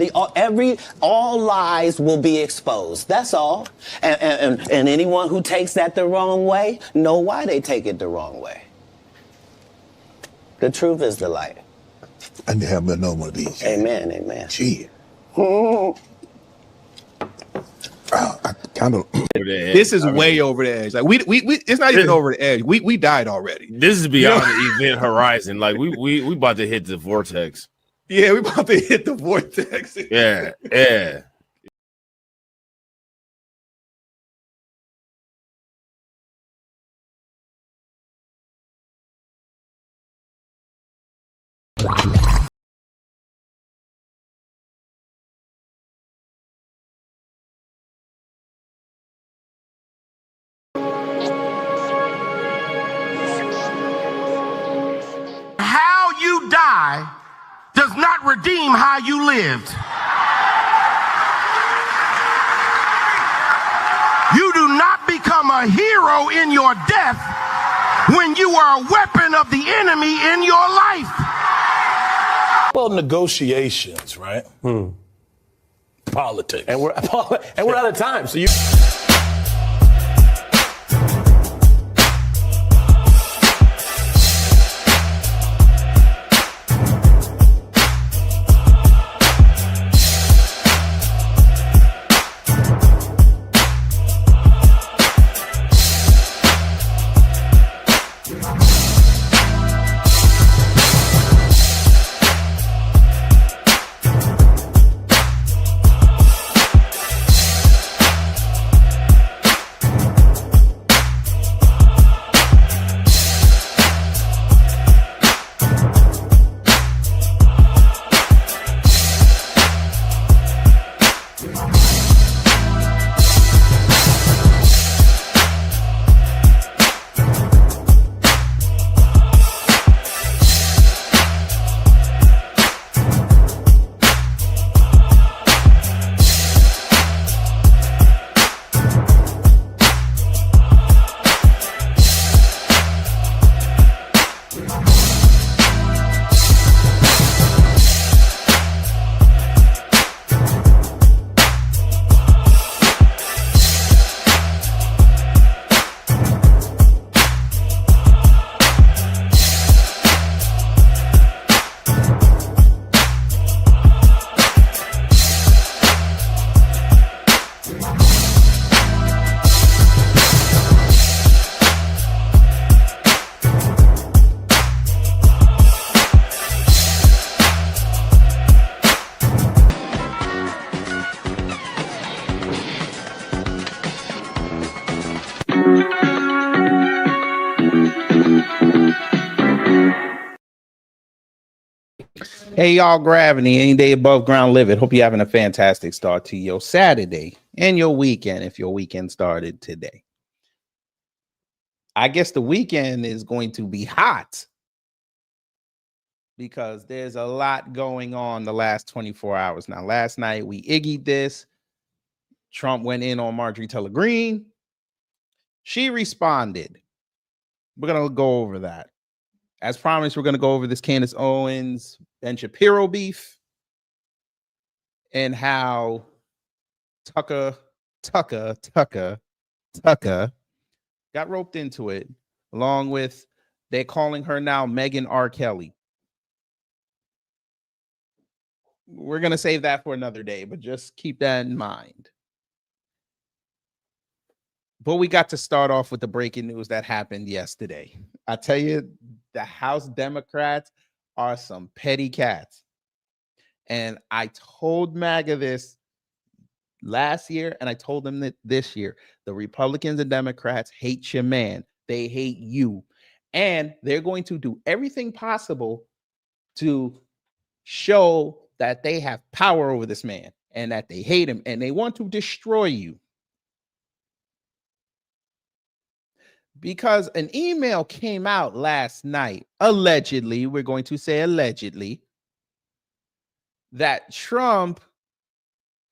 and all lies will be exposed. That's all. And anyone who takes that the wrong way know why they take it the wrong way. The truth is the light. I need to have another one of these. Amen, amen. Gee. I kind of. This is way over the edge. Like we it's not even over the edge. We died already. This is beyond the event horizon. Like we about to hit the vortex. Yeah, we about to hit the vortex. Yeah. How you die does not redeem how you lived. You do not become a hero in your death when you are a weapon of the enemy in your life. Well, negotiations, right? Politics. And we're out of time. So you. Hey, y'all, Gravity, any day above ground livid. Hope you're having a fantastic start to your Saturday and your weekend if your weekend started today. I guess the weekend is going to be hot because there's a lot going on the last 24 hours. Now, last night we Iggy'd this. Trump went in on Marjorie Taylor Greene. She responded. We're going to go over that. As promised, we're going to go over this Candace Owens, Ben Shapiro beef and how Tucker got roped into it, along with they're calling her now Meghan R. Kelly. We're going to save that for another day, but just keep that in mind. But we got to start off with the breaking news that happened yesterday. I tell you, the House Democrats are some petty cats. And I told MAGA this last year, and I told them that this year. The Republicans and Democrats hate your man. They hate you. And they're going to do everything possible to show that they have power over this man and that they hate him and they want to destroy you. Because an email came out last night, allegedly, we're going to say allegedly, that Trump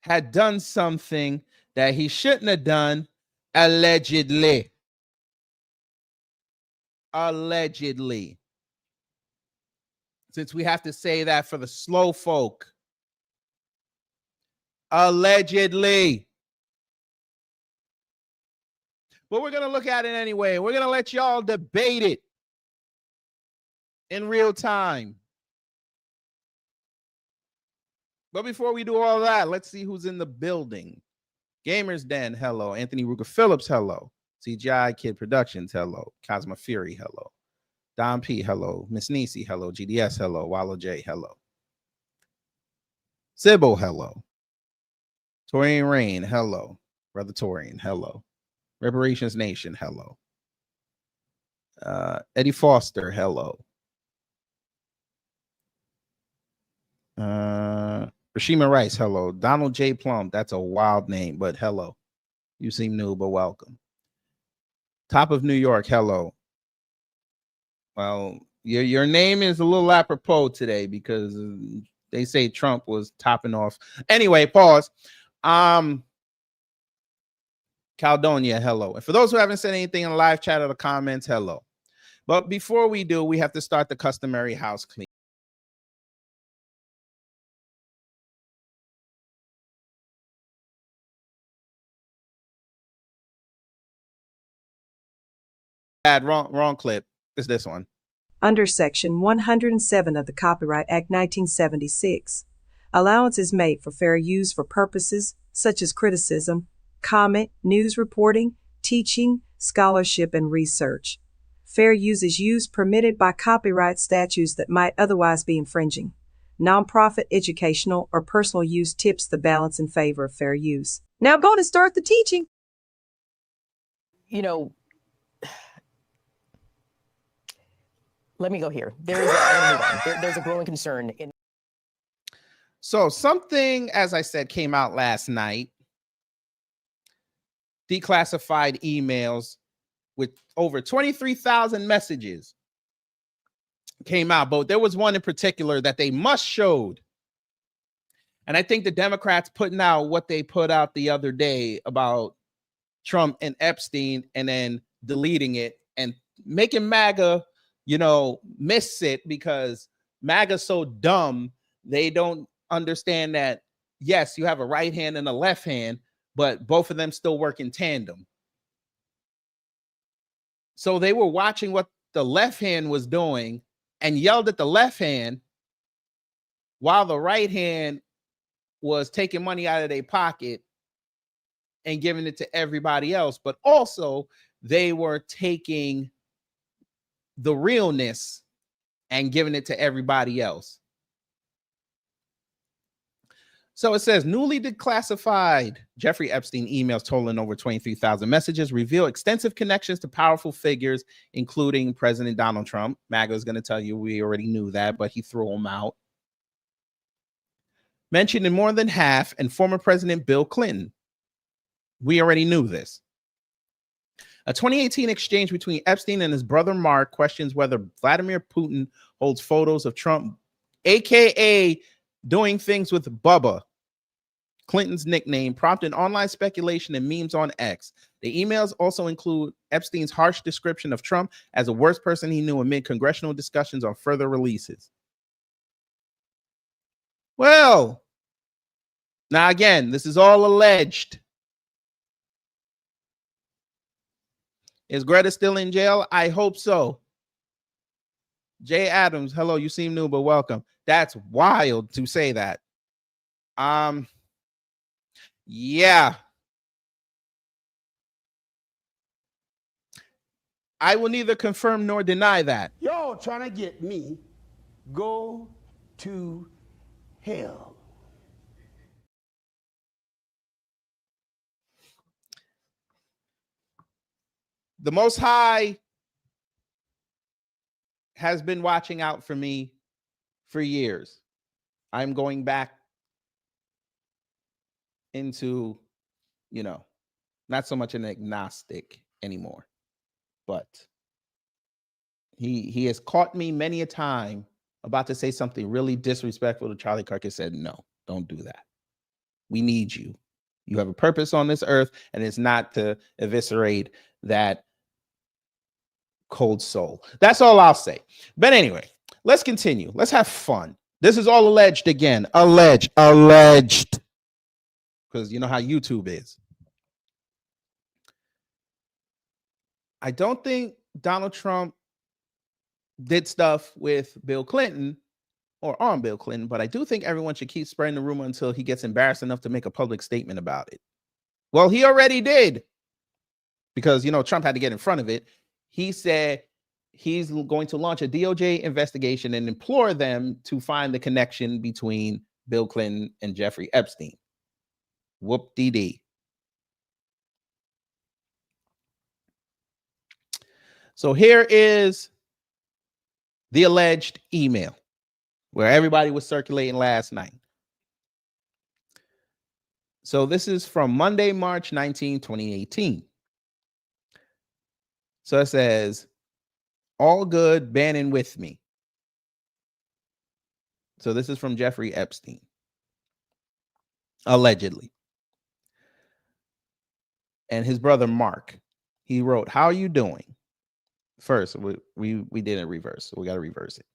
had done something that he shouldn't have done, allegedly. Allegedly. Since we have to say that for the slow folk. Allegedly. But we're going to look at it anyway. We're going to let y'all debate it in real time. But before we do all that, let's see who's in the building. Gamers Den, hello. Anthony Ruger Phillips, hello. CGI Kid Productions, hello. Cosmo Fury, hello. Don P, hello. Miss Nisi, hello. GDS, hello. Wallow J, hello. Sybil, hello. Torian Rain, hello. Brother Torian, hello. Reparations Nation, hello. Eddie Foster, hello. Rashima Rice, hello. Donald J. Plum, that's a wild name, but hello. You seem new, but welcome. Top of New York, hello. Well, your name is a little apropos today because they say Trump was topping off. Anyway, pause. Caldonia, hello. And for those who haven't said anything in the live chat or the comments, hello. But before we do, we have to start the customary house clean. Wrong clip. It's this one. Under Section 107 of the Copyright Act 1976, allowance is made for fair use for purposes such as criticism, comment, news reporting, teaching, scholarship, and research. Fair use is use permitted by copyright statutes that might otherwise be infringing. Nonprofit, educational, or personal use tips the balance in favor of fair use. Now I'm going to start the teaching. You know, let me go here. There's a growing concern in. So something, as I said, came out last night. Declassified emails with over 23,000 messages came out, but there was one in particular that they must showed. And I think the Democrats putting out what they put out the other day about Trump and Epstein and then deleting it and making MAGA, miss it because MAGA's so dumb. They don't understand that, yes, you have a right hand and a left hand, but both of them still work in tandem. So they were watching what the left hand was doing and yelled at the left hand while the right hand was taking money out of their pocket and giving it to everybody else. But also they were taking the realness and giving it to everybody else. So it says newly declassified Jeffrey Epstein emails totaling over 23,000 messages reveal extensive connections to powerful figures, including President Donald Trump. MAGA is going to tell you we already knew that, but he threw them out. Mentioned in more than half, and former President Bill Clinton. We already knew this. A 2018 exchange between Epstein and his brother Mark questions whether Vladimir Putin holds photos of Trump, aka doing things with Bubba, Clinton's nickname, prompted online speculation and memes on X. The emails also include Epstein's harsh description of Trump as the worst person he knew amid congressional discussions on further releases. Well, now again, this is all alleged. Is Greta still in jail? I hope so. Jay Adams, hello, you seem new, but welcome. That's wild to say that. Yeah. I will neither confirm nor deny that. Y'all trying to get me go to hell. The Most High has been watching out for me for years. I'm going back into, not so much an agnostic anymore, but he has caught me many a time about to say something really disrespectful to Charlie Kirk and said, no, don't do that. We need you. You have a purpose on this earth, and it's not to eviscerate that cold soul. That's all I'll say. But anyway, let's continue. Let's have fun. This is all alleged again. Alleged. because you know how YouTube is. I don't think Donald Trump did stuff with Bill Clinton or on Bill Clinton, but I do think everyone should keep spreading the rumor until he gets embarrassed enough to make a public statement about it. Well, he already did, because, you know, Trump had to get in front of it. He said he's going to launch a DOJ investigation and implore them to find the connection between Bill Clinton and Jeffrey Epstein. Whoop-dee-dee. So here is the alleged email where everybody was circulating last night. So this is from Monday, March 19, 2018. So it says, all good, Bannon with me. So this is from Jeffrey Epstein, allegedly. And his brother, Mark, he wrote, how are you doing? First, we did it reverse, so we got to reverse it.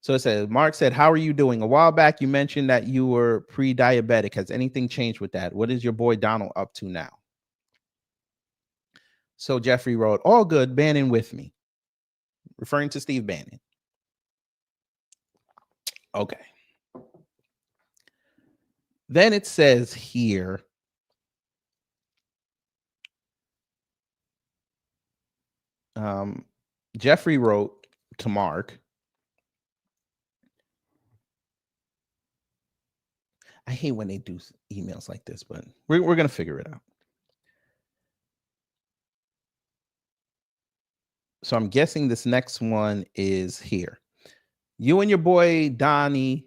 So it says, Mark said, how are you doing? A while back, you mentioned that you were pre-diabetic. Has anything changed with that? What is your boy Donald up to now? So Jeffrey wrote, all good, Bannon with me, referring to Steve Bannon. Okay. Then it says here, Jeffrey wrote to Mark, I hate when they do emails like this, but we're going to figure it out. So I'm guessing this next one is here. You and your boy Donnie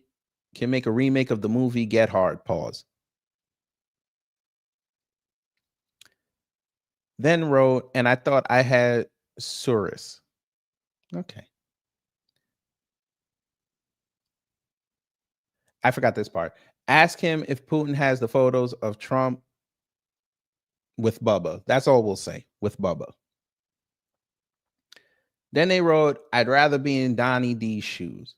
can make a remake of the movie Get Hard. Pause. Then wrote, and I thought I had Surus. Okay. I forgot this part. Ask him if Putin has the photos of Trump with Bubba. That's all we'll say, with Bubba. Then they wrote, I'd rather be in Donnie D's shoes.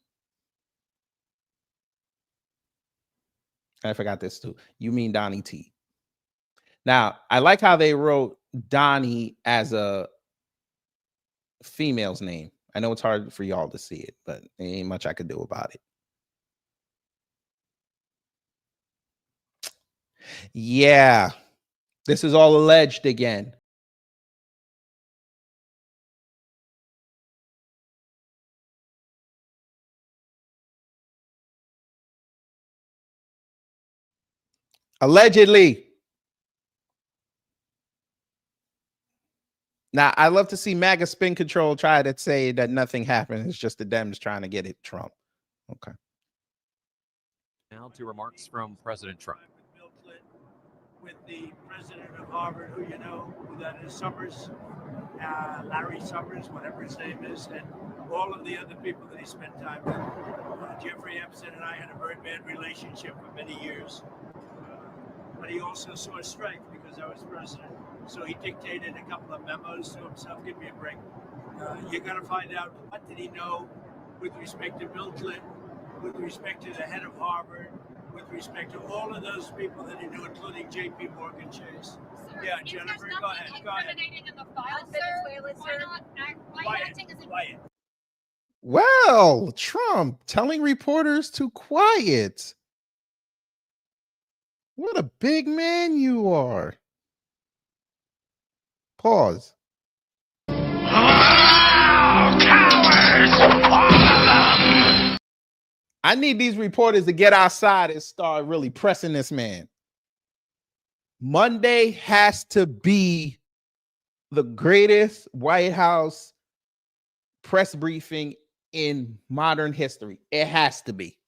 I forgot this too. You mean Donnie T. Now, I like how they wrote Donnie as a female's name. I know it's hard for y'all to see it, but there ain't much I could do about it. Yeah, this is all alleged again. Allegedly. Now, I love to see MAGA spin control try to say that nothing happened. It's just the Dems trying to get it Trump. Okay. Now to remarks from President Trump. With the president of Harvard, who you know, who that is, Summers, Larry Summers, whatever his name is, and all of the other people that he spent time with. Jeffrey Epstein and I had a very bad relationship for many years. But he also saw a strength because I was president. So he dictated a couple of memos to himself. Give me a break. You got to find out what did he know with respect to Bill Clinton, with respect to the head of Harvard, with respect to all of those people that he knew, including J.P. Morgan Chase. Sir, yeah, Jennifer, go ahead. Go ahead. In the file, Venezuela, quiet. Well, Trump telling reporters to quiet. What a big man you are. Pause. Oh, cowards! All of them! I need these reporters to get outside and start really pressing this man. Monday has to be the greatest White House press briefing in modern history. It has to be.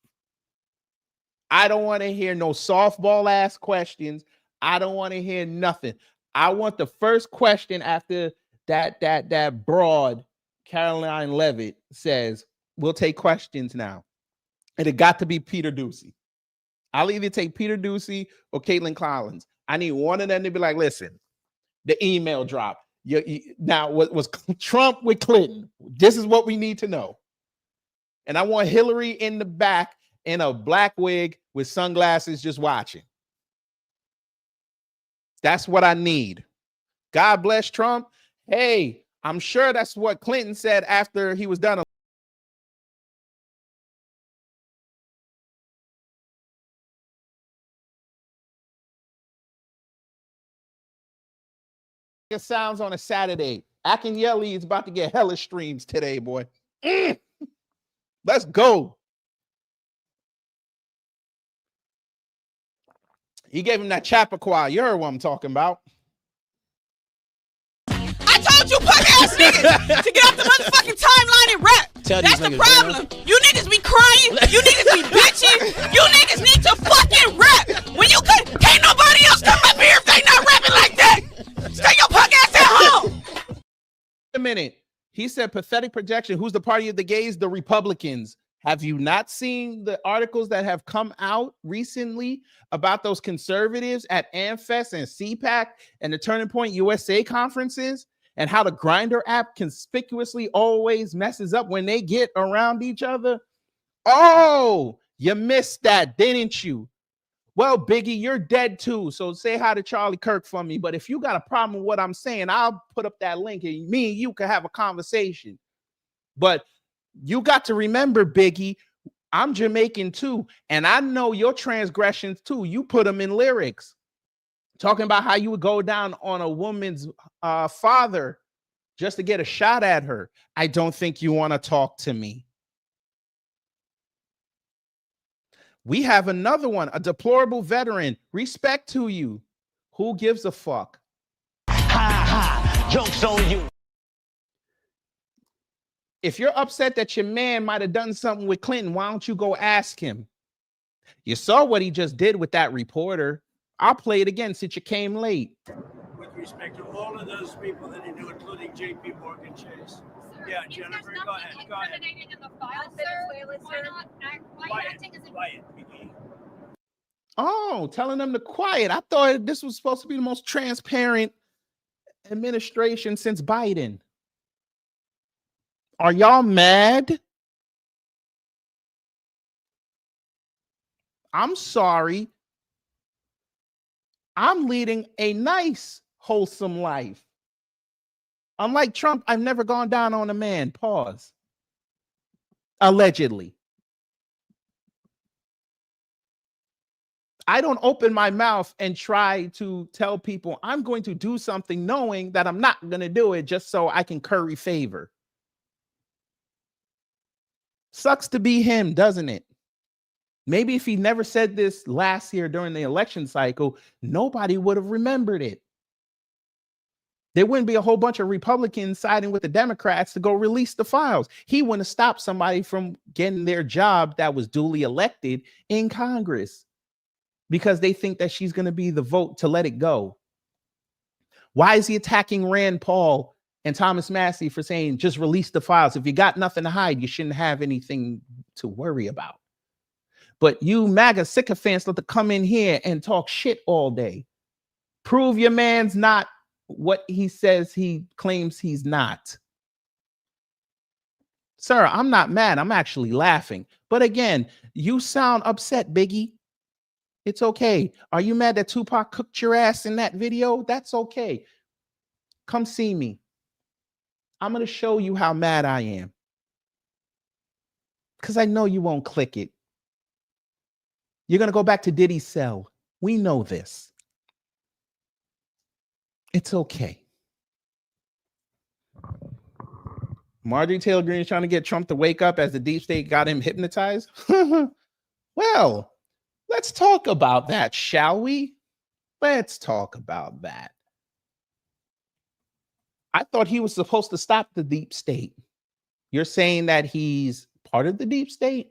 I don't want to hear no softball ass questions. I don't want to hear nothing. I want the first question after that broad Caroline Levitt says, we'll take questions now. And it got to be Peter Doocy. I'll either take Peter Doocy or Caitlin Collins. I need one of them to be like, listen, the email dropped. Now, what was Trump with Clinton? This is what we need to know. And I want Hillary in the back in a black wig with sunglasses just watching. That's what I need. God bless Trump. Hey, I'm sure that's what Clinton said after he was done. It sounds on a Saturday. Akinyele is about to get hella streams today, boy. Let's go. He gave him that Chappaqua. You heard what I'm talking about. I told you punk ass niggas to get off the motherfucking timeline and rap. That's the problem. You niggas be crying. You niggas be bitching. You niggas need to fucking rap. When you could, can't nobody else come up here if they not rapping like that. Stay your punk ass at home. A minute. He said pathetic projection. Who's the party of the gays? The Republicans. Have you not seen the articles that have come out recently about those conservatives at AmFest and CPAC and the Turning Point USA conferences and how the Grindr app conspicuously always messes up when they get around each other? Oh, you missed that, didn't you? Well, Biggie, you're dead too. So say hi to Charlie Kirk for me. But if you got a problem with what I'm saying, I'll put up that link and me and you can have a conversation. But you got to remember, Biggie, I'm Jamaican too. And I know your transgressions too. You put them in lyrics. Talking about how you would go down on a woman's father just to get a shot at her. I don't think you want to talk to me. We have another one, a deplorable veteran. Respect to you. Who gives a fuck? Ha ha. Joke's on you. If you're upset that your man might have done something with Clinton, why don't you go ask him? You saw what he just did with that reporter. I'll play it again since you came late. With respect to all of those people that he knew, including JP Morgan Chase. Yeah, Jennifer, go ahead. Go ahead. In the file, Quiet. Oh, telling them to quiet. I thought this was supposed to be the most transparent administration since Biden. Are y'all mad? I'm sorry. I'm leading a nice, wholesome life. Unlike Trump, I've never gone down on a man. Pause. Allegedly. I don't open my mouth and try to tell people I'm going to do something knowing that I'm not going to do it just so I can curry favor. Sucks to be him, doesn't it? Maybe if he never said this last year during the election cycle, nobody would have remembered it. There wouldn't be a whole bunch of Republicans siding with the Democrats to go release the files. He wouldn't have stopped somebody from getting their job that was duly elected in Congress because they think that she's going to be the vote to let it go. Why is he attacking Rand Paul and Thomas Massey for saying just release the files? If you got nothing to hide, you shouldn't have anything to worry about. But you MAGA sycophants let to come in here and talk shit all day. Prove your man's not what he says he claims he's not. Sir, I'm not mad. I'm actually laughing. But again, you sound upset, Biggie. It's okay. Are you mad that Tupac cooked your ass in that video? That's okay. Come see me. I'm going to show you how mad I am. Because I know you won't click it. You're going to go back to Diddy's cell. We know this. It's okay. Marjorie Taylor Greene is trying to get Trump to wake up as the deep state got him hypnotized. Well, let's talk about that, shall we? Let's talk about that. I thought he was supposed to stop the deep state. You're saying that he's part of the deep state?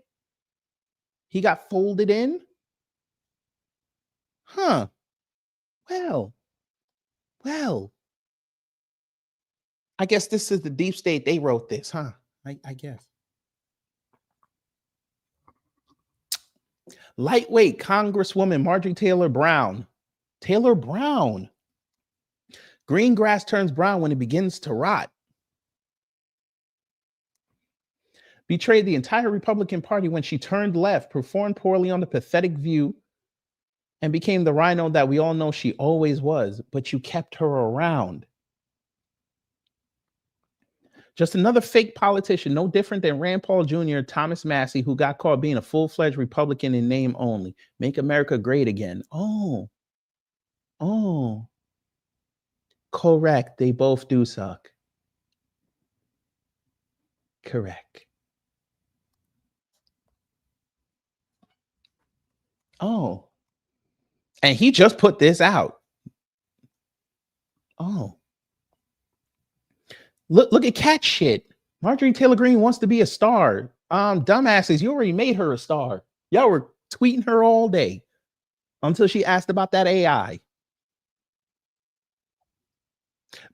He got folded in? Huh. Well, I guess this is the deep state. They wrote this, huh? I guess. Lightweight Congresswoman Marjorie Taylor Brown. Taylor Brown. Green grass turns brown when it begins to rot. Betrayed the entire Republican Party when she turned left, performed poorly on the pathetic View, and became the rhino that we all know she always was, but you kept her around. Just another fake politician, no different than Rand Paul Jr., Thomas Massey, who got caught being a full-fledged Republican in name only. Make America great again. Oh, correct. They both do suck. Correct. Oh, and he just put this out. Oh, look at cat shit. Marjorie Taylor Greene wants to be a star. Dumbasses, you already made her a star. Y'all were tweeting her all day until she asked about that AI.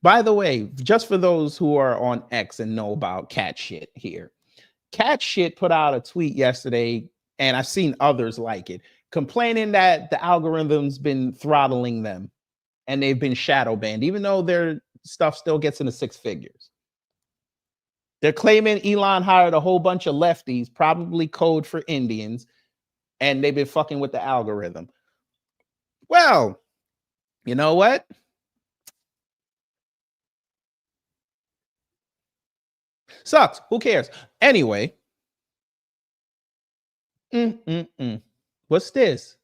By the way, just for those who are on X and know about cat shit here, cat shit put out a tweet yesterday, and I've seen others like it, complaining that the algorithm's been throttling them and they've been shadow banned, even though their stuff still gets into six figures. They're claiming Elon hired a whole bunch of lefties, probably code for Indians, and they've been fucking with the algorithm. Well, you know what? Sucks. Who cares? Anyway. What's this?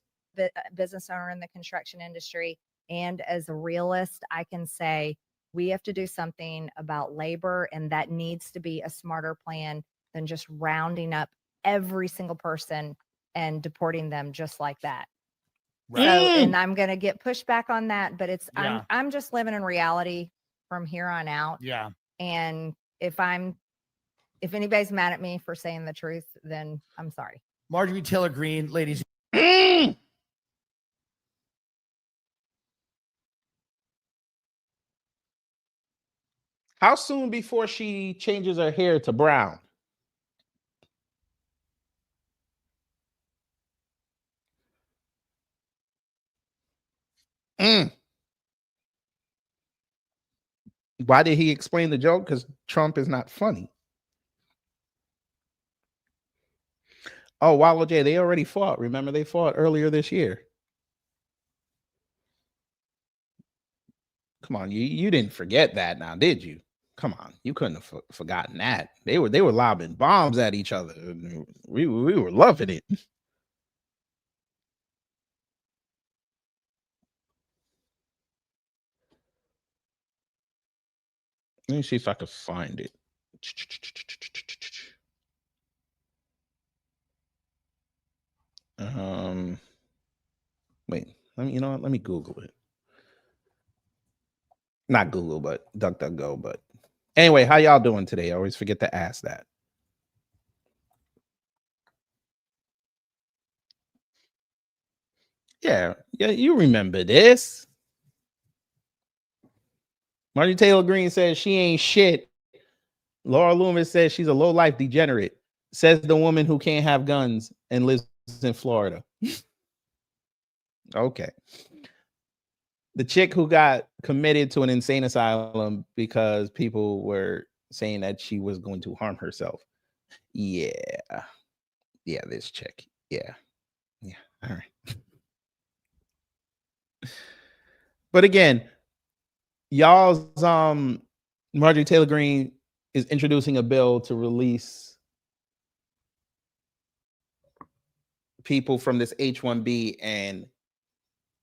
Business owner in the construction industry. And as a realist, I can say we have to do something about labor, and that needs to be a smarter plan than just rounding up every single person and deporting them just like that. Right. So, and I'm going to get pushback on that, but it's, I'm just living in reality from here on out. Yeah. And if anybody's mad at me for saying the truth, then I'm sorry. Marjorie Taylor Greene, ladies. How soon before she changes her hair to brown? Why did he explain the joke? Because Trump is not funny. Oh, Allege, they already fought. Remember, they fought earlier this year. Come on, you didn't forget that now, did you? Come on, you couldn't have forgotten that. They were lobbing bombs at each other. We were loving it. Let me see if I can find it. Wait, you know what? Let me Google it. Not Google, but DuckDuckGo. But anyway, how y'all doing today? I always forget to ask that. Yeah, you remember this. Marjorie Taylor Greene says she ain't shit. Laura Loomis says she's a low-life degenerate. Says the woman who can't have guns and lives in Florida. Okay. The chick who got committed to an insane asylum because people were saying that she was going to harm herself. Yeah. Yeah, this chick. Yeah. Yeah. All right. But again, y'all's Marjorie Taylor Greene is introducing a bill to release people from this H-1B and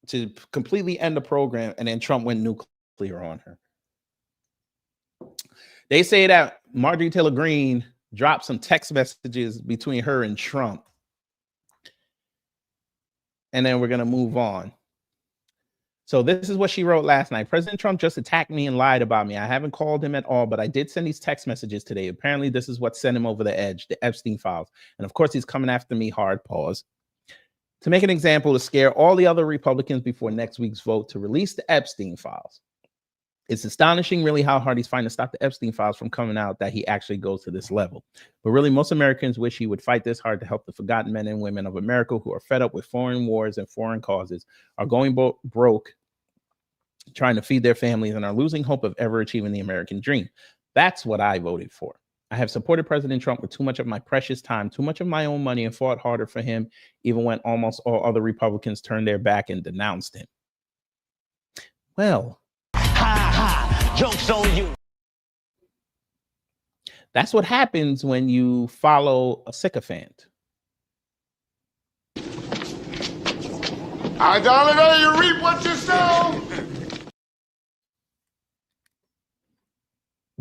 to completely end the program, and then Trump went nuclear on her. They say that Marjorie Taylor Greene dropped some text messages between her and Trump. And then we're going to move on. So this is what she wrote last night. President Trump just attacked me and lied about me. I haven't called him at all, but I did send these text messages today. Apparently, this is what sent him over the edge, the Epstein files. And of course, he's coming after me hard. Pause. To make an example, to scare all the other Republicans before next week's vote to release the Epstein files. It's astonishing, really, how hard he's trying to stop the Epstein files from coming out that he actually goes to this level. But really, most Americans wish he would fight this hard to help the forgotten men and women of America who are fed up with foreign wars and foreign causes, are going broke, trying to feed their families, and are losing hope of ever achieving the American dream. That's what I voted for. I have supported President Trump with too much of my precious time, too much of my own money, and fought harder for him, even when almost all other Republicans turned their back and denounced him. Well, joke's on you. That's what happens when you follow a sycophant. Idolatry, you reap what you sow.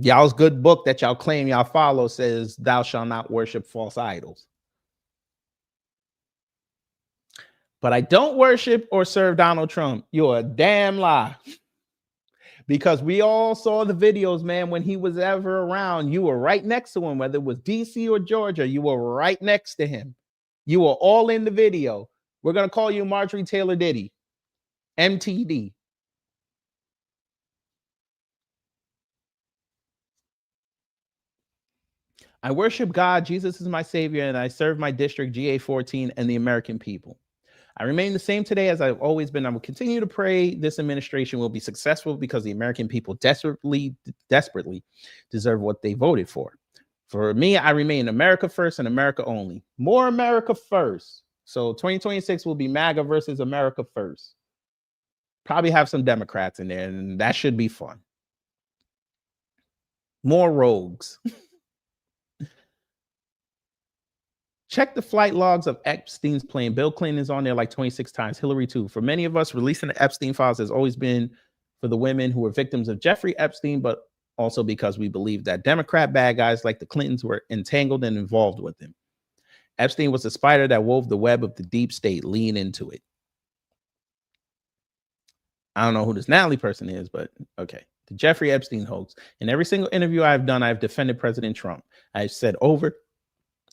Y'all's good book that y'all claim y'all follow says, thou shalt not worship false idols. But I don't worship or serve Donald Trump. You're a damn lie. Because we all saw the videos, man, when he was ever around. You were right next to him, whether it was DC or Georgia. You were right next to him. You were all in the video. We're going to call you Marjorie Taylor Diddy, MTD. I worship God, Jesus is my savior, and I serve my district, GA14, and the American people. I remain the same today as I've always been. I will continue to pray this administration will be successful because the American people desperately deserve what they voted for. For me, I remain America first and America only. More America first. So 2026 will be MAGA versus America first. Probably have some Democrats in there, and that should be fun. More rogues. Check the flight logs of Epstein's plane. Bill Clinton is on there like 26 times. Hillary too. For many of us, releasing the Epstein files has always been for the women who were victims of Jeffrey Epstein, but also because we believe that Democrat bad guys like the Clintons were entangled and involved with him. Epstein was the spider that wove the web of the deep state. Lean into it. I don't know who this Natalie person is, but okay. The Jeffrey Epstein hoax. In every single interview I've done, I've defended President Trump. I've said over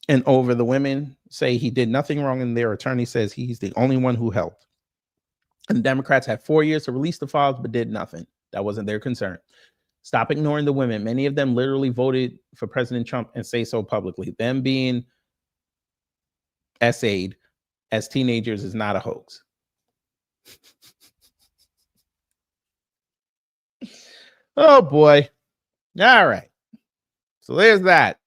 and over, the women say he did nothing wrong, and their attorney says he's the only one who helped. And the Democrats had 4 years to release the files, but did nothing. That wasn't their concern. Stop ignoring the women. Many of them literally voted for President Trump and say so publicly. Them being essayed as teenagers is not a hoax. Oh, boy. All right. So there's that.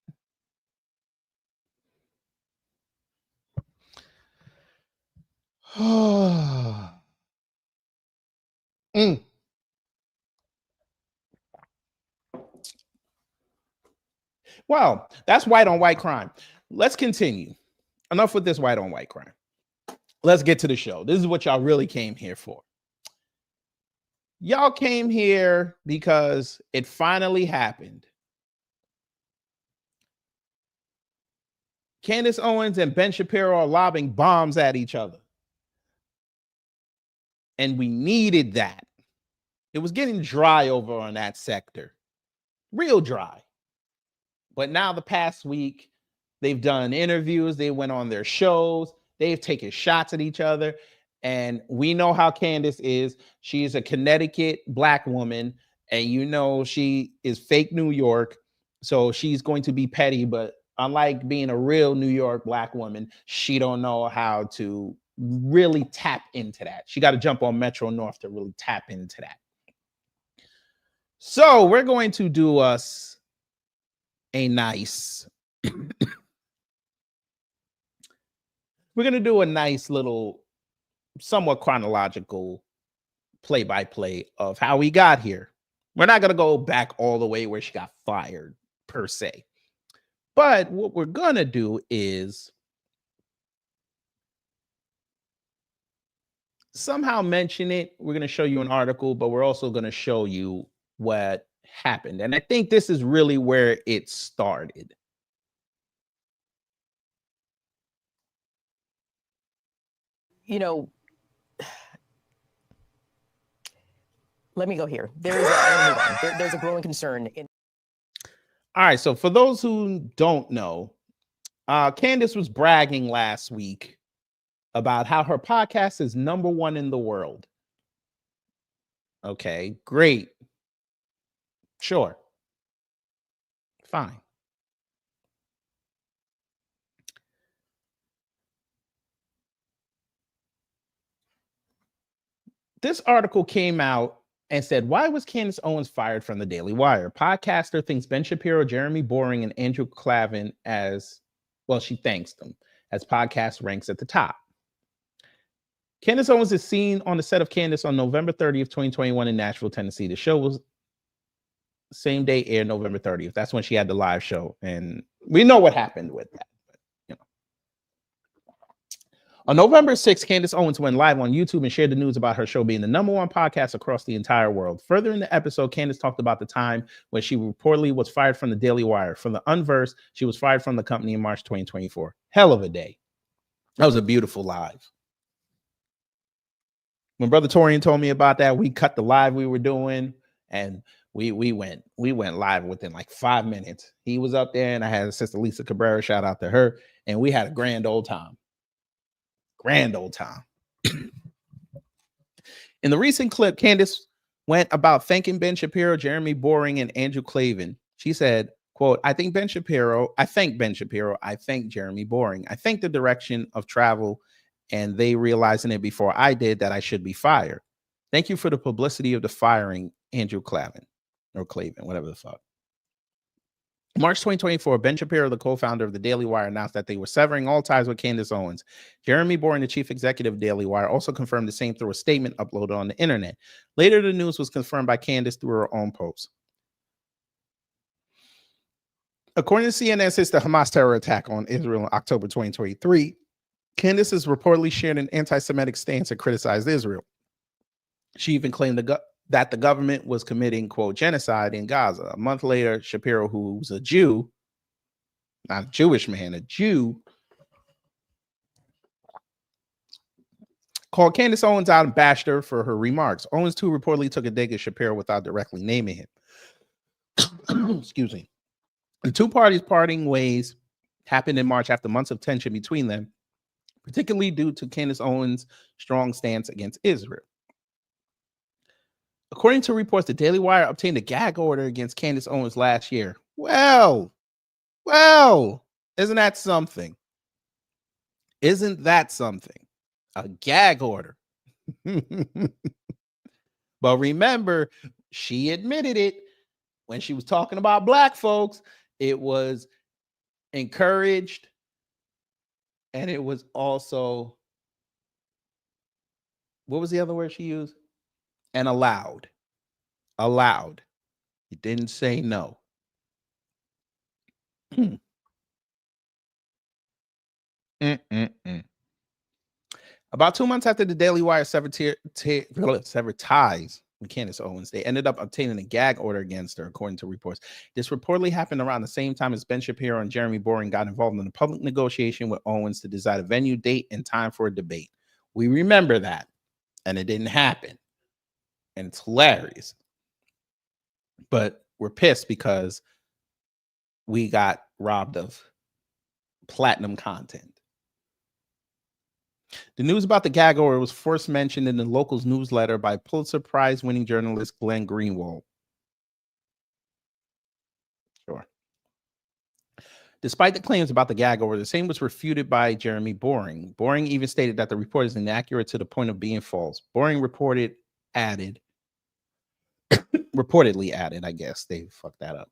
Well, that's white on white crime. Let's continue. Enough with this white on white crime. Let's get to the show. This is what y'all really came here for. Y'all came here because it finally happened. Candace Owens and Ben Shapiro are lobbing bombs at each other. And we needed that. It was getting dry over on that sector. Real dry. But now the past week, they've done interviews. They went on their shows. They've taken shots at each other. And we know how Candace is. She's a Connecticut black woman. And you know she is fake New York. So she's going to be petty. But unlike being a real New York black woman, she don't know how to really tap into that. She got to jump on Metro North to really tap into that. So we're going to do us a nice we're going to do a nice little somewhat chronological play-by-play of how we got here. We're not going to go back all the way where she got fired per se. But what we're going to do is somehow mention it. We're going to show you an article, but we're also going to show you what happened. And I think this is really where it started. You know, let me go here. There's a growing concern in. All right. So for those who don't know, Candace was bragging last week about how her podcast is #1 in the world. Okay, great. Sure. Fine. This article came out and said, why was Candace Owens fired from the Daily Wire? Podcaster thinks Ben Shapiro, Jeremy Boring, and Andrew Clavin as, well, she thanks them as podcast ranks at the top. Candace Owens is seen on the set of Candace on November 30th, 2021 in Nashville, Tennessee. The show was same day aired November 30th. That's when she had the live show. And we know what happened with that. On November 6th, Candace Owens went live on YouTube and shared the news about her show being the #1 podcast across the entire world. Further in the episode, Candace talked about the time when she reportedly was fired from the Daily Wire. From the Unversed, she was fired from the company in March 2024. Hell of a day. That was a beautiful live. When Brother Torian told me about that, we cut the live we were doing, and we went live within like 5 minutes. He was up there, and I had Sister Lisa Cabrera, shout out to her, and we had a grand old time. Grand old time. In the recent clip, Candace went about thanking Ben Shapiro, Jeremy Boring, and Andrew Clavin. She said, quote, I thank Ben Shapiro, I thank Jeremy Boring. I thank the direction of travel and they realizing it before I did that I should be fired. Thank you for the publicity of the firing, Andrew Clavin, or Clavin, whatever the fuck. March 2024, Ben Shapiro, the co-founder of the Daily Wire, announced that they were severing all ties with Candace Owens. Jeremy Boring, the chief executive of Daily Wire, also confirmed the same through a statement uploaded on the internet. Later, the news was confirmed by Candace through her own post. According to CNN, since the Hamas terror attack on Israel in October 2023, Candace has reportedly shared an anti-Semitic stance and criticized Israel. She even claimed that the government was committing, quote, genocide in Gaza. A month later, Shapiro, who's a Jew, not a Jewish man, a Jew, called Candace Owens out and bashed her for her remarks. Owens, too, reportedly took a dig at Shapiro without directly naming him. Excuse me. The two parties parting ways happened in March after months of tension between them, particularly due to Candace Owens' strong stance against Israel. According to reports, the Daily Wire obtained a gag order against Candace Owens last year. Well, isn't that something? Isn't that something? A gag order. But remember, she admitted it when she was talking about black folks. It was encouraged, and it was also, what was the other word she used? And allowed. Allowed. He didn't say no. About 2 months after the Daily Wire severed ties with Candace Owens, they ended up obtaining a gag order against her, according to reports. This reportedly happened around the same time as Ben Shapiro and Jeremy Boring got involved in a public negotiation with Owens to decide a venue, date, and time for a debate. We remember that, and it didn't happen. And it's hilarious. But we're pissed because we got robbed of platinum content. The news about the gag order was first mentioned in the Locals newsletter by Pulitzer Prize-winning journalist Glenn Greenwald. Sure. Despite the claims about the gag order, the same was refuted by Jeremy Boring. Boring even stated that the report is inaccurate to the point of being false. Boring reportedly added, I guess they fucked that up.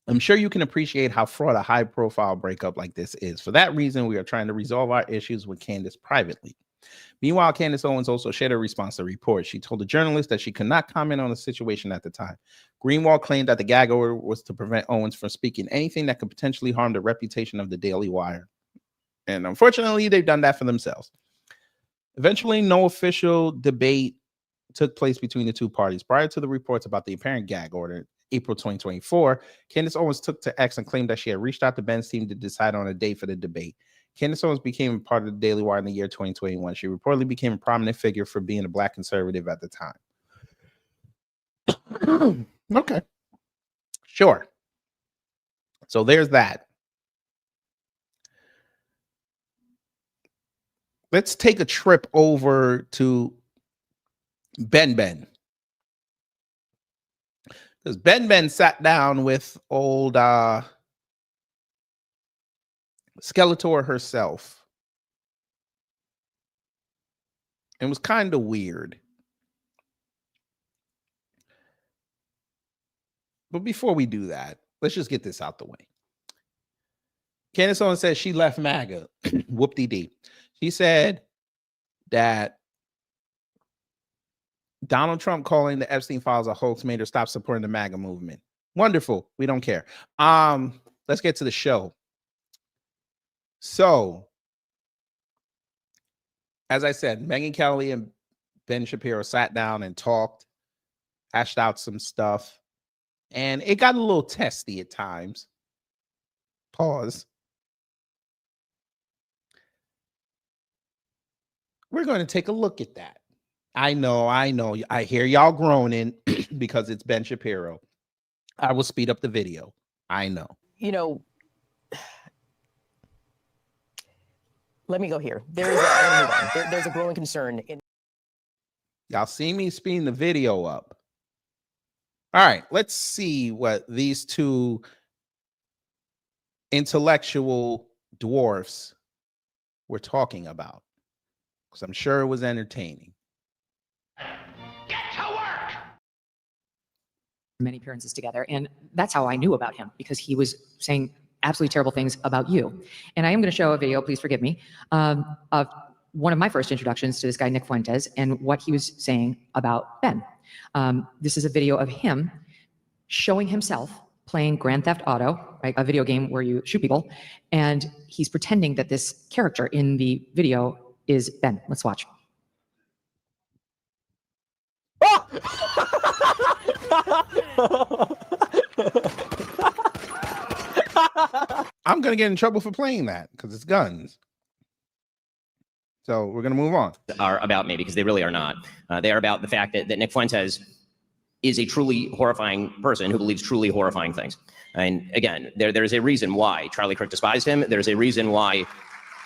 I'm sure you can appreciate how fraught a high-profile breakup like this is. For that reason, we are trying to resolve our issues with Candace privately. Meanwhile, Candace Owens also shared a response to the report. She told the journalist that she could not comment on the situation at the time. Greenwald claimed that the gag order was to prevent Owens from speaking anything that could potentially harm the reputation of the Daily Wire. And unfortunately, they've done that for themselves. Eventually, no official debate took place between the two parties. Prior to the reports about the apparent gag order, April 2024, Candace Owens took to X and claimed that she had reached out to Ben's team to decide on a date for the debate. Candace Owens became part of the Daily Wire in the year 2021. She reportedly became a prominent figure for being a black conservative at the time. Okay. Sure. So there's that. Let's take a trip over to Ben. Because Ben sat down with old Skeletor herself. It was kind of weird. But before we do that, let's just get this out the way. Candace Owens said she left MAGA. Whoop-de-dee. She said that Donald Trump calling the Epstein files a hoax made her stop supporting the MAGA movement. Wonderful. We don't care. Let's get to the show. So, as I said, Megyn Kelly and Ben Shapiro sat down and talked, hashed out some stuff, and it got a little testy at times. Pause. We're going to take a look at that. I know. I hear y'all groaning because it's Ben Shapiro. I will speed up the video. I know. You know, let me go here. There's a growing concern in. Y'all see me speeding the video up. All right, let's see what these two intellectual dwarfs were talking about, because I'm sure it was entertaining. Many appearances together, and that's how I knew about him, because he was saying absolutely terrible things about you. And I am going to show a video, please forgive me, of one of my first introductions to this guy, Nick Fuentes, and what he was saying about Ben. This is a video of him showing himself playing Grand Theft Auto, right, a video game where you shoot people, and he's pretending that this character in the video is Ben. Let's watch. I'm going to get in trouble for playing that because it's guns. So we're going to move on. Are about me, because they really are not. They are about the fact that Nick Fuentes is a truly horrifying person who believes truly horrifying things. And again, there's a reason why Charlie Kirk despised him. There's a reason why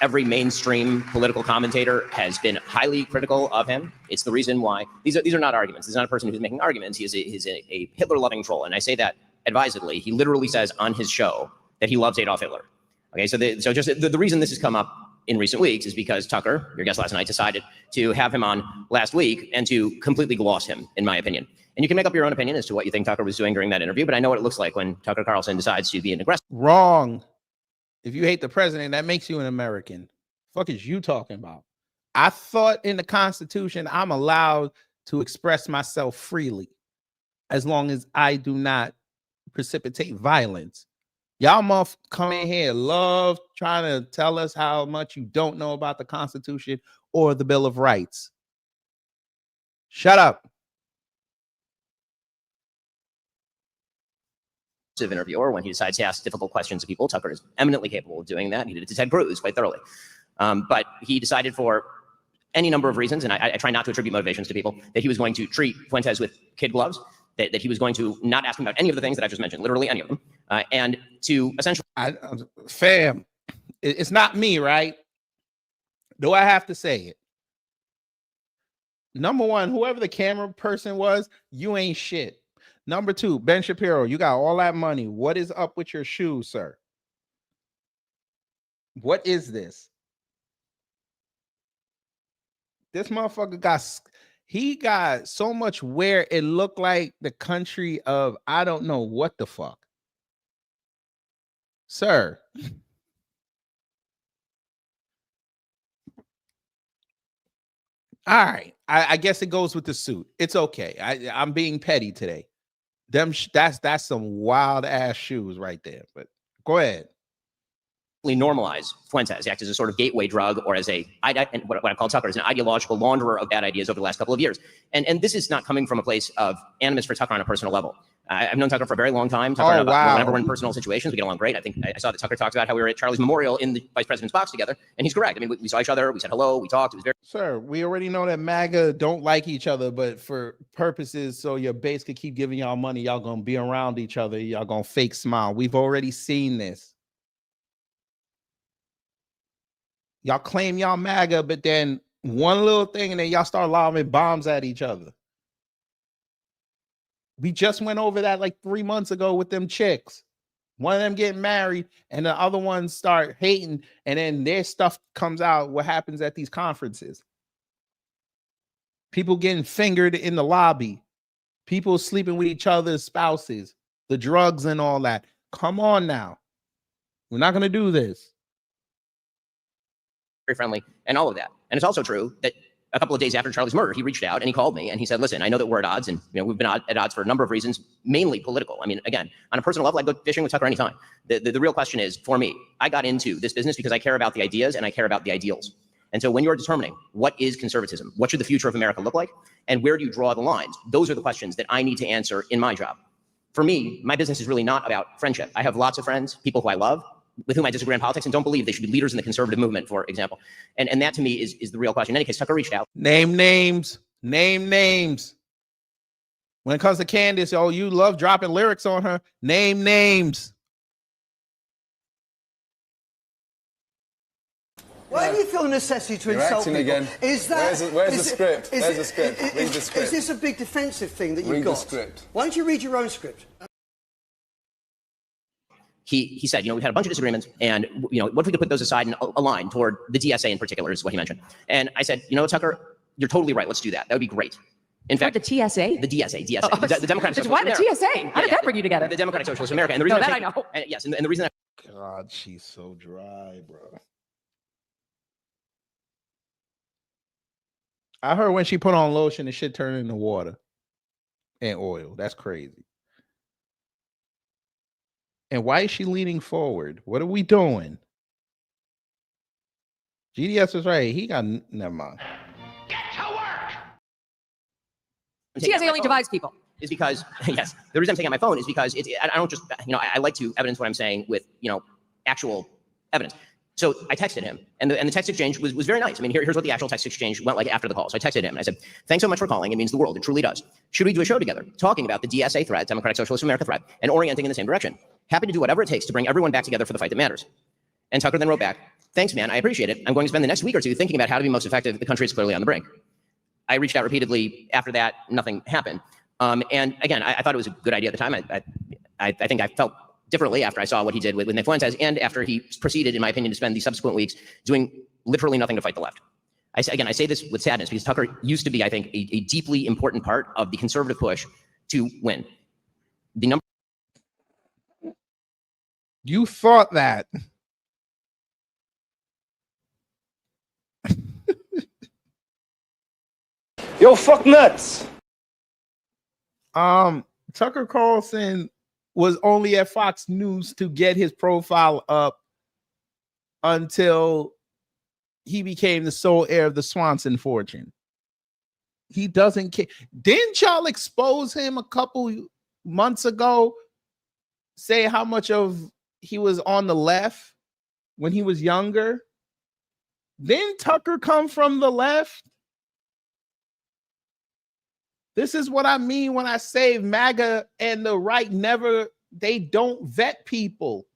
every mainstream political commentator has been highly critical of him. It's the reason why these are not arguments. He's not a person who's making arguments. He's a Hitler-loving troll, and I say that advisedly. He literally says on his show that he loves Adolf Hitler. Okay, so the reason this has come up in recent weeks is because Tucker, your guest last night, decided to have him on last week and to completely gloss him, in my opinion. And you can make up your own opinion as to what you think Tucker was doing during that interview, but I know what it looks like when Tucker Carlson decides to be an aggressor. Wrong. If you hate the president, that makes you an American. Fuck is you talking about? I thought in the Constitution, I'm allowed to express myself freely as long as I do not precipitate violence. Y'all motherfuckers come in here, love trying to tell us how much you don't know about the Constitution or the Bill of Rights. Shut up. Interviewer, when he decides to ask difficult questions of people, Tucker is eminently capable of doing that. He did it to Ted Cruz quite thoroughly. But he decided for any number of reasons, and I try not to attribute motivations to people, that he was going to treat Fuentes with kid gloves, that he was going to not ask him about any of the things that I just mentioned, literally any of them, and to essentially... Fam, it's not me, right? Do I have to say it? Number one, whoever the camera person was, you ain't shit. Number two, Ben Shapiro, you got all that money. What is up with your shoes, sir? What is this? This motherfucker got so much wear, it looked like the country of I don't know what the fuck. Sir. All right. I guess it goes with the suit. It's okay. I'm being petty today. That's some wild ass shoes right there. But go ahead. Normalize Fuentes, act as a sort of gateway drug, or as what I call Tucker as an ideological launderer of bad ideas over the last couple of years. And this is not coming from a place of animus for Tucker on a personal level. I've known Tucker for a very long time. Tucker whenever we're in personal situations, we get along great. I think I saw that Tucker talked about how we were at Charlie's memorial in the vice president's box together, and he's correct. I mean, we saw each other, we said hello, we talked. It was very... Sir, we already know that MAGA don't like each other, but for purposes so your base could keep giving y'all money, y'all gonna be around each other, y'all gonna fake smile. We've already seen this. Y'all claim y'all MAGA, but then one little thing and then y'all start lobbing bombs at each other. We just went over that like 3 months ago with them chicks. One of them getting married and the other ones start hating, and then their stuff comes out. What happens at these conferences? People getting fingered in the lobby. People sleeping with each other's spouses. the drugs and all that. Come on now. We're not going to do this. Very friendly, and all of that. And it's also true that a couple of days after Charlie's murder, he reached out and he called me and he said, listen, I know that we're at odds, and we've been at odds for a number of reasons, mainly political. I mean, again, on a personal level, I'd go fishing with Tucker anytime. The real question is, for me, I got into this business because I care about the ideas and I care about the ideals. And so when you're determining what is conservatism, what should the future of America look like, and where do you draw the lines, those are the questions that I need to answer in my job. For me, my business is really not about friendship. I have lots of friends, people who I love, with whom I disagree on politics and don't believe they should be leaders in the conservative movement, for example. And that to me is the real question. In any case, Tucker reached out. Name names. Name names. When it comes to Candace, oh, you love dropping lyrics on her. Name names. Why do you feel the necessity to insult people? Again. Is that where's the script? Where's the script? Read the script. Is this a big defensive thing that you've got? Read the script. Why don't you read your own script? He said, we've had a bunch of disagreements, and what if we could put those aside and align toward the DSA in particular, is what he mentioned. And I said, Tucker, you're totally right. Let's do that. That would be great. In fact, the TSA, the DSA, the Democratic Socialist why America. the TSA? How did that bring you together? The Democratic Socialist America, and the reason I know. And yes, and the reason. God, she's so dry, bro. I heard when she put on lotion, the shit turned into water and oil. That's crazy. And why is she leaning forward? What are we doing? GDS is right. He got never mind. TSA only divides people. Is because yes, the reason I'm taking out my phone is because I don't just I like to evidence what I'm saying with actual evidence. So I texted him, and the text exchange was very nice. I mean, here's what the actual text exchange went like after the call. So I texted him and I said, "Thanks so much for calling. It means the world. It truly does. Should we do a show together, talking about the DSA threat, Democratic Socialist America threat, and orienting in the same direction? Happy to do whatever it takes to bring everyone back together for the fight that matters." And Tucker then wrote back, "Thanks, man. I appreciate it. I'm going to spend the next week or two thinking about how to be most effective. The country is clearly on the brink." I reached out repeatedly after that. Nothing happened. And again, I thought it was a good idea at the time. I think I felt differently after I saw what he did with Nick Fuentes, and after he proceeded, in my opinion, to spend the subsequent weeks doing literally nothing to fight the left. I say this with sadness because Tucker used to be, I think, a deeply important part of the conservative push to win. The number. You thought that. Yo, fuck nuts. Tucker Carlson was only at Fox News to get his profile up until he became the sole heir of the Swanson fortune. He doesn't care. Didn't y'all expose him a couple months ago? Say how much of he was on the left when he was younger? Didn't Tucker come from the left? This is what I mean when I say MAGA and the right they don't vet people.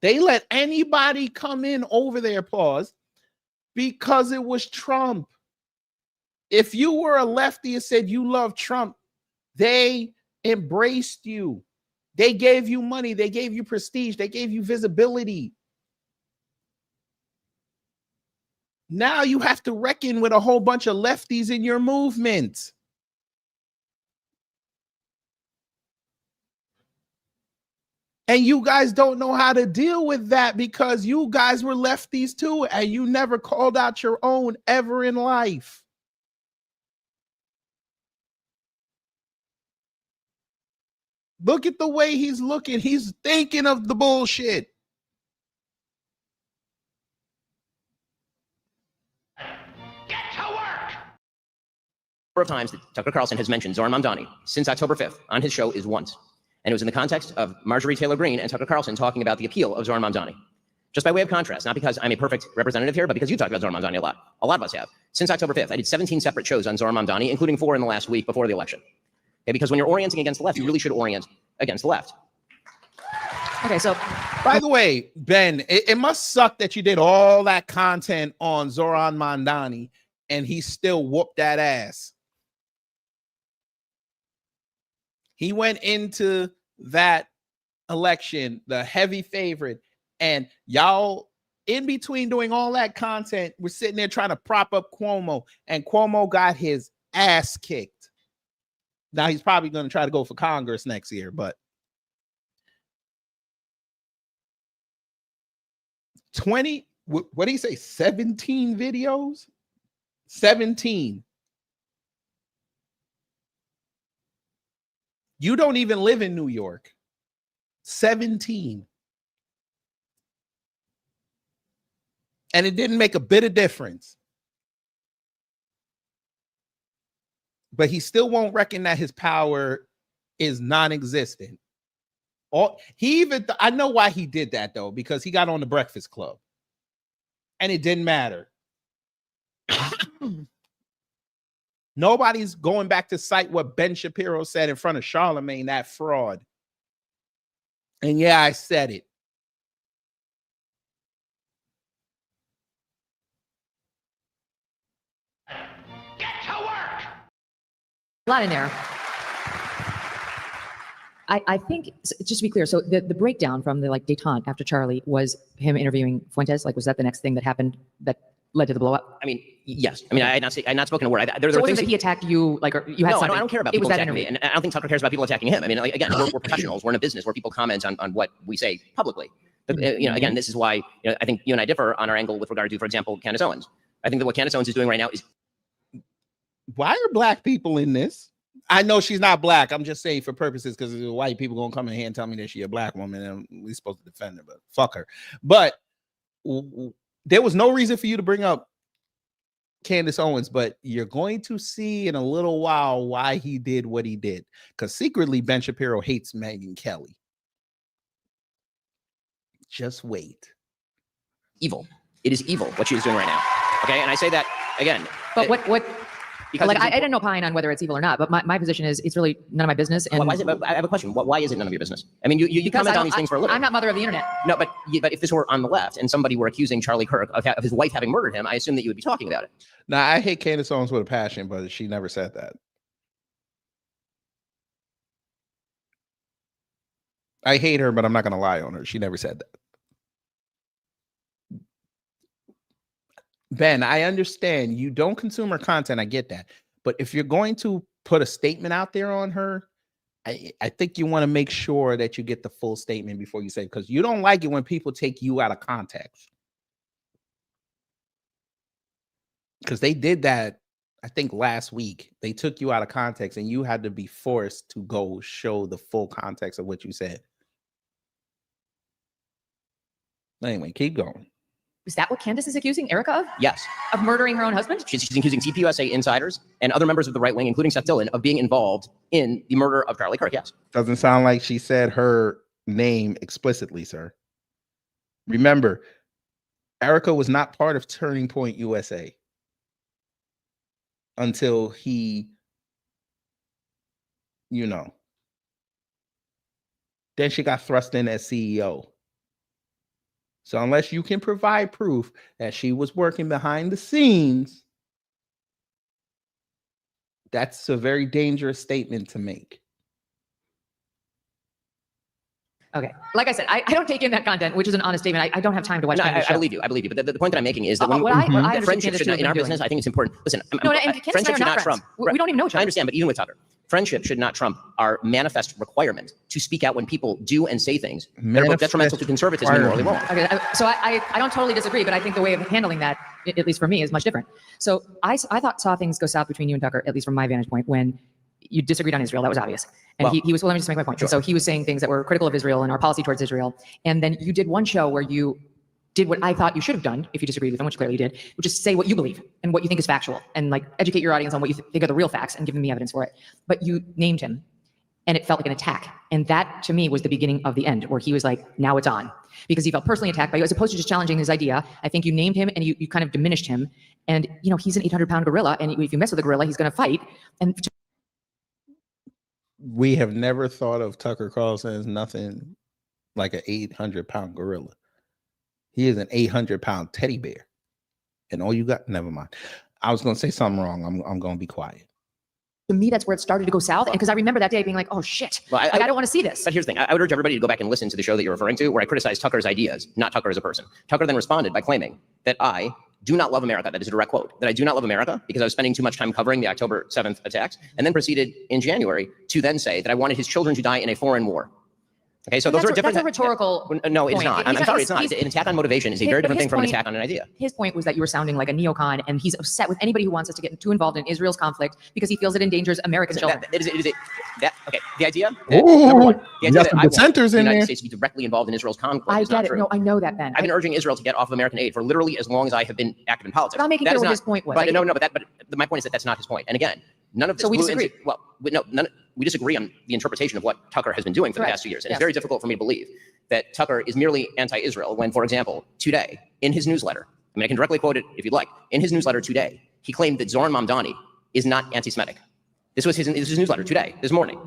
They let anybody come in over their paws because it was Trump. If you were a lefty and said you love Trump, they embraced you. They gave you money. They gave you prestige. They gave you visibility. Now you have to reckon with a whole bunch of lefties in your movement. And you guys don't know how to deal with that because you guys were lefties too, and you never called out your own ever in life. Look at the way he's looking. He's thinking of the bullshit. Get to work! The number of times that Tucker Carlson has mentioned Zohran Mamdani since October 5th on his show is once. And it was in the context of Marjorie Taylor Greene and Tucker Carlson talking about the appeal of Zohran Mamdani. Just by way of contrast, not because I'm a perfect representative here, but because you talked about Zohran Mamdani a lot. A lot of us have. Since October 5th, I did 17 separate shows on Zohran Mamdani, including 4 in the last week before the election. Okay, because when you're orienting against the left, you really should orient against the left. Okay, so by the way, Ben, it must suck that you did all that content on Zohran Mamdani and he still whooped that ass. He went into that election, the heavy favorite, and y'all in between doing all that content, we're sitting there trying to prop up Cuomo, and Cuomo got his ass kicked. Now he's probably going to try to go for Congress next year, but 20, what do you say? 17 videos? 17. You don't even live in New York. 17. And it didn't make a bit of difference. But he still won't reckon that his power is non-existent. I know why he did that, though, because he got on the Breakfast Club. And it didn't matter. Nobody's going back to cite what Ben Shapiro said in front of Charlemagne, that fraud. And yeah, I said it. A lot in there. I think, just to be clear, so the breakdown from the detente after Charlie was him interviewing Fuentes. Was that the next thing that happened that led to the blow up? I mean, yes. I mean, I had not spoken a word. There so were things things that he attacked you, or you had something. No, I don't care about people attacking me, and I don't think Tucker cares about people attacking him. I mean, again, we're professionals. We're in a business where people comment on what we say publicly. But, again, this is why I think you and I differ on our angle with regard to, for example, Candace Owens. I think that what Candace Owens is doing right now is. Why are black people in this? I know she's not black. I'm just saying for purposes because white people gonna come in here and tell me that she's a black woman and we're supposed to defend her, but fuck her. But there was no reason for you to bring up Candace Owens, but you're going to see in a little while why he did what he did. Because secretly, Ben Shapiro hates Megyn Kelly. Just wait. Evil. It is evil what she is doing right now. Okay, and I say that again. But what? Because I didn't opine on whether it's evil or not, but my position is it's really none of my business. And why is it? I have a question. Why is it none of your business? I mean, you comment on these things for a living. I'm not mother of the internet. No, but if this were on the left and somebody were accusing Charlie Kirk of his wife having murdered him, I assume that you would be talking about it. Now, I hate Candace Owens with a passion, but she never said that. I hate her, but I'm not going to lie on her. She never said that. Ben, I understand you don't consume her content. I get that. But if you're going to put a statement out there on her, I think you want to make sure that you get the full statement before you say, because you don't like it when people take you out of context. Because they did that, I think, last week. They took you out of context and you had to be forced to go show the full context of what you said. Anyway, keep going. Is that what Candace is accusing Erica of? Yes. Of murdering her own husband? She's accusing TPUSA insiders and other members of the right wing, including Seth Dillon, of being involved in the murder of Charlie Kirk. Yes. Doesn't sound like she said her name explicitly, sir. Remember, Erica was not part of Turning Point USA until he, then she got thrust in as CEO. So unless you can provide proof that she was working behind the scenes, that's a very dangerous statement to make. Okay. Like I said, I don't take in that content, which is an honest statement. I don't have time to watch. No, I believe you. I believe you. But the point that I'm making is that when friendship should not, in our business, I think it's important. Listen, friendship should not trump. We don't even know each other. I understand, but even with Tucker, friendship should not trump our manifest requirement to speak out when people do and say things that are both detrimental to conservatism and morally wrong. Okay, so I don't totally disagree, but I think the way of handling that, at least for me, is much different. So I saw things go south between you and Tucker, at least from my vantage point, when you disagreed on Israel. That was obvious. And he was, well, let me just make my point. Sure. So he was saying things that were critical of Israel and our policy towards Israel. And then you did one show where you did what I thought you should have done if you disagreed with him, which clearly you did, which is say what you believe and what you think is factual and educate your audience on what you think are the real facts and give them the evidence for it. But you named him and it felt like an attack. And that to me was the beginning of the end, where he was like, now it's on, because he felt personally attacked by you as opposed to just challenging his idea. I think you named him and you kind of diminished him. And he's an 800-pound gorilla. And if you mess with a gorilla, he's going to fight. And we have never thought of Tucker Carlson as nothing like an 800-pound gorilla. He is an 800-pound teddy bear. And all you got, never mind. I was going to say something wrong. I'm going to be quiet. To me, that's where it started to go south. And because I remember that day being like, oh shit, I don't want to see this. But here's the thing. I would urge everybody to go back and listen to the show that you're referring to, where I criticized Tucker's ideas, not Tucker as a person. Tucker then responded by claiming that I do not love America. That is a direct quote. That I do not love America because I was spending too much time covering the October 7th attacks, and then proceeded in January to then say that I wanted his children to die in a foreign war. Okay, so those are different. That's a rhetorical. No, it's point. not. I'm sorry, it's not. An attack on motivation is a very different thing from an attack on an idea. His point was that you were sounding like a neocon, and he's upset with anybody who wants us to get too involved in Israel's conflict because he feels it endangers American children. Okay, the idea that, number one, the idea that I want the United States to be directly involved in Israel's conflict I is not get it. true. No, I know that, Ben. I've been urging Israel to get off of American aid for literally as long as I have been active in politics. But I'm making That clear is what not- his point was. But Like- but my point is that that's not his point. And again, none of this. So we blew disagree. we disagree on the interpretation of what Tucker has been doing for the past 2 years. And it's very difficult for me to believe that Tucker is merely anti-Israel when, for example, today in his newsletter, I mean, I can directly quote it if you'd like. In his newsletter today, he claimed that Zoran Mamdani is not anti-Semitic. This was his newsletter today, this morning.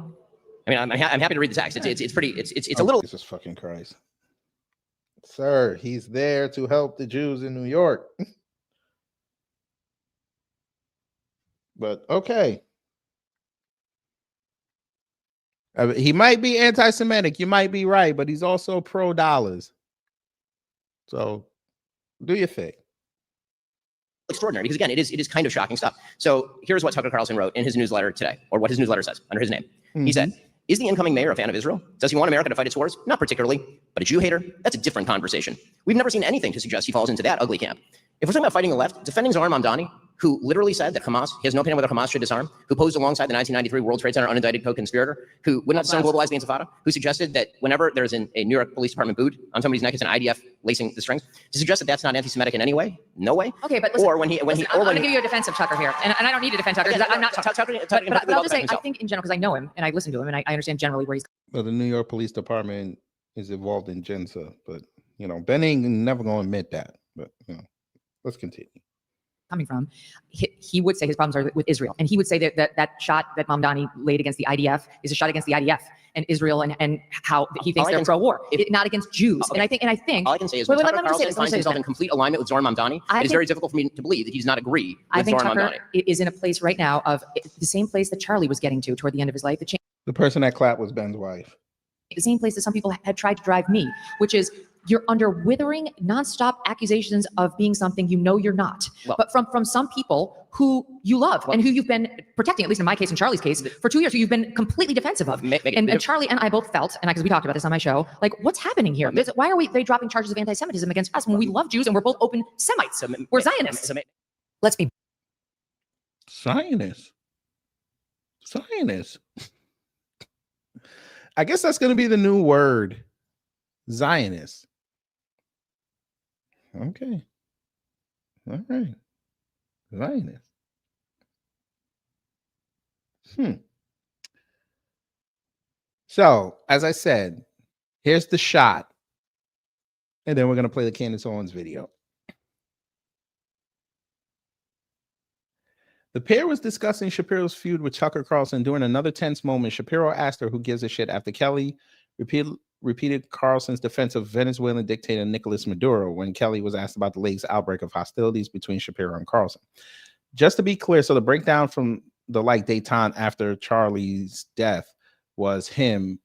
I mean, I'm happy to read the text. It's pretty. It's a little. Jesus fucking Christ, sir. He's there to help the Jews in New York. But okay. He might be anti-Semitic. You might be right, but he's also pro-dollars. So do your thing. Extraordinary, because again, it is kind of shocking stuff. So here's what Tucker Carlson wrote in his newsletter today, or what his newsletter says under his name. He said, "Is the incoming mayor a fan of Israel? Does he want America to fight its wars? Not particularly. But a Jew hater? That's a different conversation. We've never seen anything to suggest he falls into that ugly camp. If we're talking about fighting the left, defending Zoran Mamdani, who literally said that Hamas, he has no opinion whether Hamas should disarm, who posed alongside the 1993 World Trade Center unindicted co-conspirator, who would not disarm, globalize the Intifada, who suggested that whenever there's a New York Police Department boot on somebody's neck, it's an IDF lacing the strings, to suggest that that's not anti-Semitic in any way? No way. Okay, but listen, or when he, I'm going to give you a defense of Tucker here, and I don't need to defend Tucker because I'm not Tucker. But I'll just say, I think in general, because I know him and I listen to him and I understand generally where he's. Well, the New York Police Department is involved in Gensa, but Ben ain't never going to admit that. But let's continue. Coming from, he would say his problems are with Israel, and he would say that shot that Mamdani laid against the IDF is a shot against the IDF and Israel, and how he thinks they're pro-war, not against Jews. Okay. And I think all I can say is when Tucker Carlson finds himself in complete alignment with Zoran Mamdani, it is very difficult for me to believe that he does not agree with Zoran Mamdani. Tucker is in a place right now of the same place that Charlie was getting to toward the end of his life. The person that clapped was Ben's wife. The same place that some people had tried to drive me, which is you're under withering, nonstop accusations of being something you're not. But from some people who you love and who you've been protecting, at least in my case and Charlie's case, for 2 years, who you've been completely defensive of. And Charlie and I both felt, and because we talked about this on my show, like, what's happening here? Why are they dropping charges of anti-Semitism against us when we love Jews and we're both open Semites? We're Zionists. Let's be Zionists. I guess that's going to be the new word. Zionist. Okay. All right. Zionist. So, as I said, here's the shot. And then we're going to play the Candace Owens video. The pair was discussing Shapiro's feud with Tucker Carlson. During another tense moment, Shapiro asked her who gives a shit after Kelly repeated Carlson's defense of Venezuelan dictator Nicolas Maduro when Kelly was asked about the latest outbreak of hostilities between Shapiro and Carlson. Just to be clear, so the breakdown from the detente after Charlie's death was him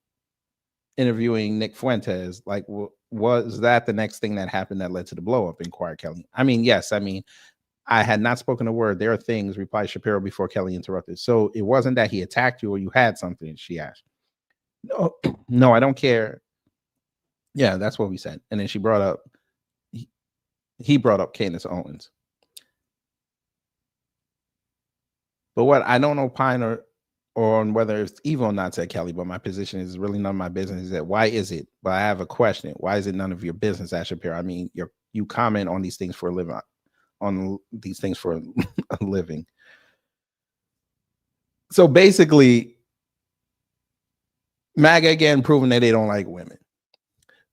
interviewing Nick Fuentes. Like, was that the next thing that happened that led to the blow up? Inquired Kelly. I mean, yes. I mean, I had not spoken a word. There are things, replied Shapiro before Kelly interrupted. So it wasn't that he attacked you or you had something, she asked. No, I don't care. Yeah, that's what we said. And then she brought up, he brought up Candace Owens. But what I don't opine or on whether it's evil or not, said Kelly, but my position is really none of my business. Is that why is it? But I have a question. Why is it none of your business, asked Shapiro? I mean, you comment on these things for a living. On these things for a living. So basically, MAGA again proving that they don't like women.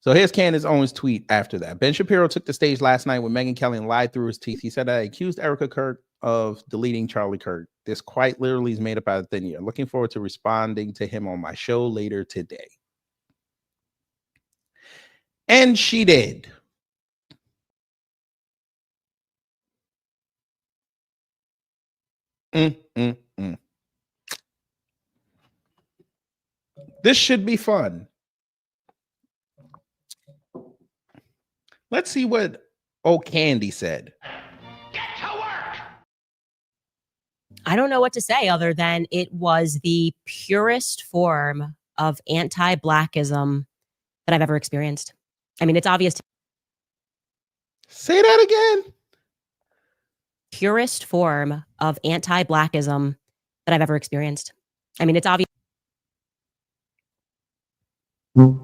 So here's Candace Owens' tweet after that. Ben Shapiro took the stage last night with Megyn Kelly and lied through his teeth. He said, I accused Erica Kirk of deleting Charlie Kirk. This quite literally is made up out of thin air. Looking forward to responding to him on my show later today. And she did. This should be fun. Let's see what old Candy said. I don't know what to say other than it was the purest form of anti-Blackism that I've ever experienced. I mean, it's obvious. Say that again. Purest form of anti-Blackism that I've ever experienced. I mean, it's obvious. What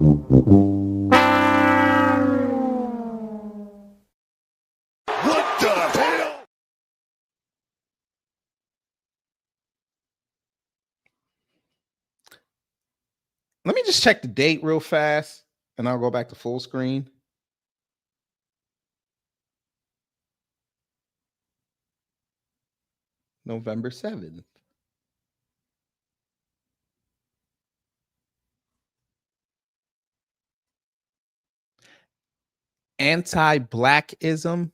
the hell? Let me just check the date real fast, and I'll go back to full screen. November 7th. Anti-Blackism.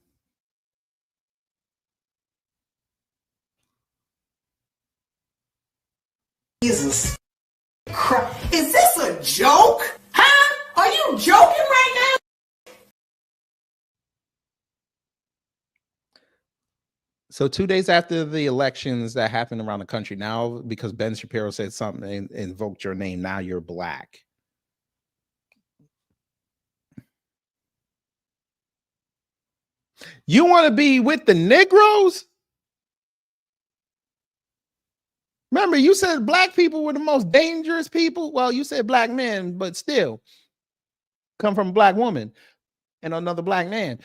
Jesus Christ. Is this a joke? Huh? Are you joking right now? So 2 days after the elections that happened around the country, now because Ben Shapiro said something and invoked your name, now you're black. You want to be with the Negroes? Remember, you said black people were the most dangerous people. Well, you said black men, but still come from a black woman and another black man.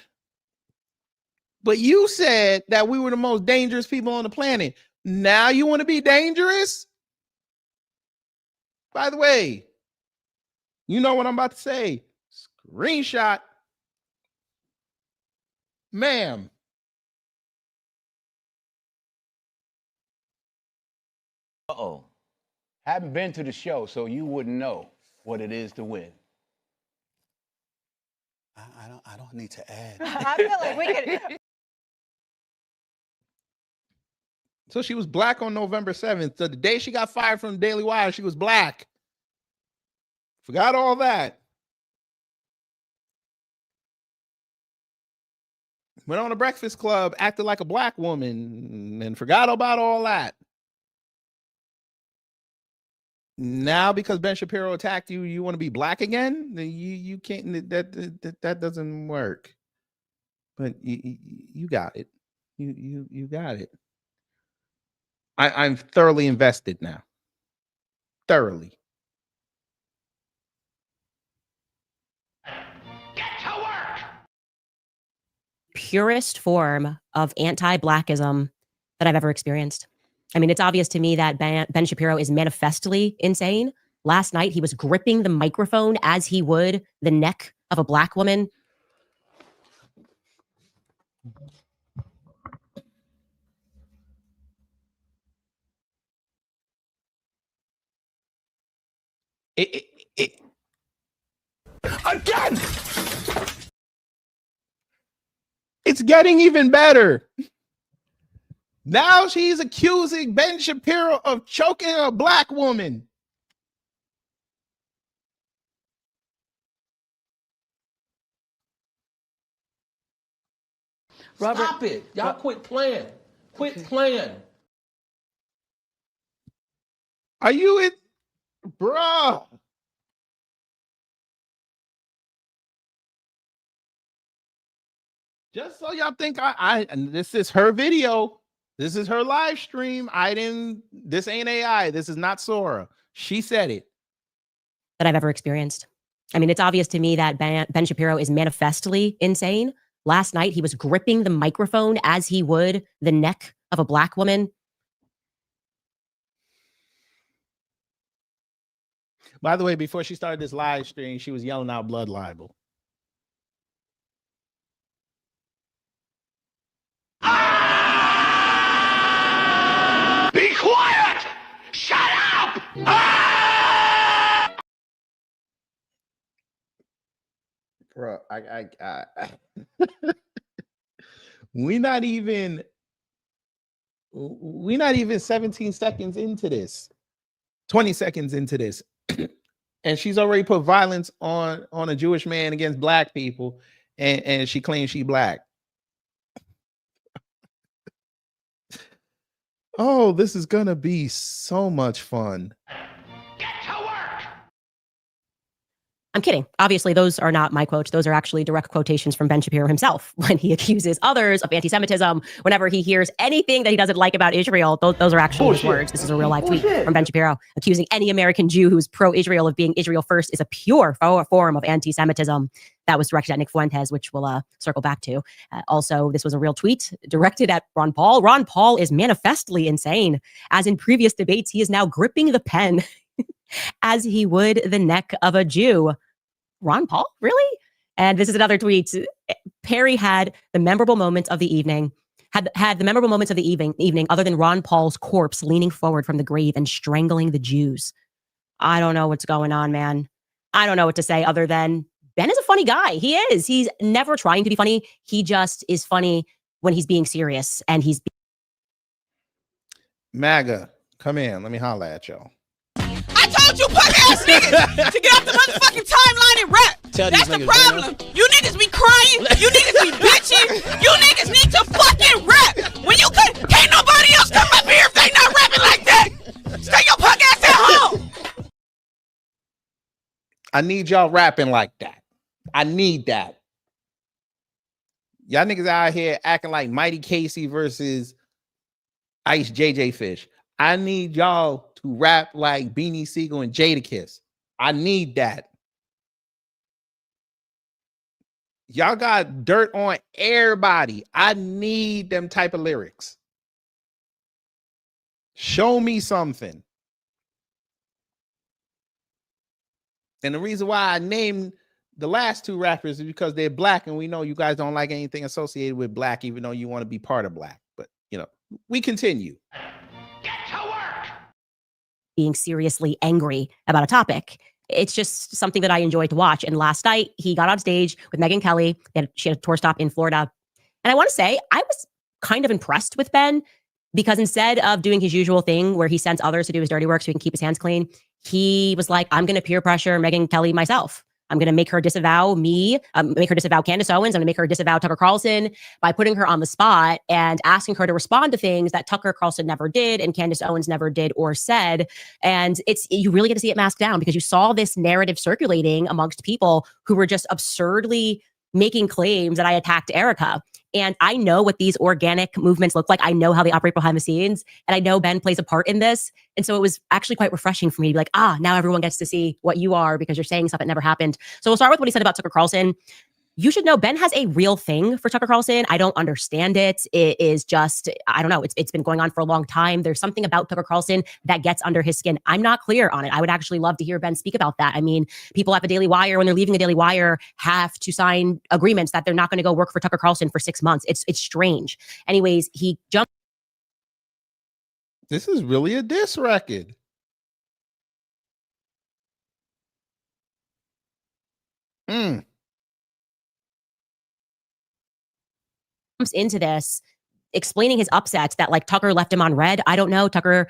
But you said that we were the most dangerous people on the planet. Now you want to be dangerous? By the way, you know what I'm about to say. Screenshot. Ma'am. Uh-oh. Haven't been to the show, so you wouldn't know what it is to win. I don't need to add. I feel like we could. So she was black on November 7th. So the day she got fired from the Daily Wire, she was black. Forgot all that. Went on a Breakfast Club, acted like a black woman, and forgot about all that. Now, because Ben Shapiro attacked you, you want to be black again? You can't. That doesn't work. But you got it. You got it. I'm thoroughly invested now. Thoroughly. Purest form of anti-Blackism that I've ever experienced. I mean, it's obvious to me that Ben Shapiro is manifestly insane. Last night, he was gripping the microphone as he would the neck of a black woman. Again! It's getting even better. Now she's accusing Ben Shapiro of choking a black woman. Robert, stop it. Y'all quit playing. Quit playing. Are you it? Bruh. Just so y'all think and this is her video. This is her live stream. This ain't AI. This is not Sora. She said it. That I've ever experienced. I mean, it's obvious to me that Ben Shapiro is manifestly insane. Last night, he was gripping the microphone as he would the neck of a black woman. By the way, before she started this live stream, she was yelling out blood libel. Be quiet! Shut up! Ah! Bro, we're not even 17 seconds into this, 20 seconds into this, and she's already put violence on a Jewish man against black people, and she claims she black. Oh, this is gonna be so much fun. I'm kidding. Obviously, those are not my quotes. Those are actually direct quotations from Ben Shapiro himself when he accuses others of anti-Semitism. Whenever he hears anything that he doesn't like about Israel, those are actually his words. This is a real life tweet from Ben Shapiro accusing any American Jew who's pro-Israel of being Israel first is a pure form of anti-Semitism. That was directed at Nick Fuentes, which we'll circle back to. Also, this was a real tweet directed at Ron Paul. Ron Paul is manifestly insane. As in previous debates, he is now gripping the pen as he would the neck of a Jew. Ron Paul? Really? And this is another tweet. Perry had the memorable moments of the evening, had the memorable moments of the evening other than Ron Paul's corpse leaning forward from the grave and strangling the Jews. I don't know what's going on, man. I don't know what to say other than Ben is a funny guy. He is. He's never trying to be funny. He just is funny when he's being serious and he's MAGA, come in. Let me holler at y'all. I told you punk ass niggas to get off the motherfucking timeline and rap. That's the problem. You niggas be crying. You niggas be bitching. You niggas need to fucking rap. When you can't nobody else come up here if they not rapping like that. Stay your punk ass at home. I need y'all rapping like that. I need that. Y'all niggas out here acting like Mighty Casey versus Ice JJ Fish. I need y'all to rap like Beanie Siegel and Jadakiss. I need that. Y'all got dirt on everybody. I need them type of lyrics. Show me something. And the reason why I named the last two rappers is because they're black, and we know you guys don't like anything associated with black, even though you want to be part of black. But, you know, we continue. being seriously angry about a topic. It's just something that I enjoy to watch. And last night, he got on stage with Megyn Kelly. She had a tour stop in Florida. And I want to say, I was kind of impressed with Ben because instead of doing his usual thing where he sends others to do his dirty work so he can keep his hands clean, he was like, I'm going to peer pressure Megyn Kelly myself. I'm going to make her disavow me, make her disavow Candace Owens. I'm going to make her disavow Tucker Carlson by putting her on the spot and asking her to respond to things that Tucker Carlson never did and Candace Owens never did or said. And you really get to see it masked down because you saw this narrative circulating amongst people who were just absurdly making claims that I attacked Erica. And I know what these organic movements look like. I know how they operate behind the scenes. And I know Ben plays a part in this. And so it was actually quite refreshing for me to be like, now everyone gets to see what you are because you're saying stuff that never happened. So we'll start with what he said about Tucker Carlson. You should know Ben has a real thing for Tucker Carlson. I don't understand it. It is just, I don't know. It's been going on for a long time. There's something about Tucker Carlson that gets under his skin. I'm not clear on it. I would actually love to hear Ben speak about that. I mean, people at the Daily Wire, when they're leaving the Daily Wire, have to sign agreements that they're not going to go work for Tucker Carlson for 6 months. It's strange. Anyways, he jumped. This is really a diss record. Into this explaining his upset that like Tucker left him on red. I don't know. Tucker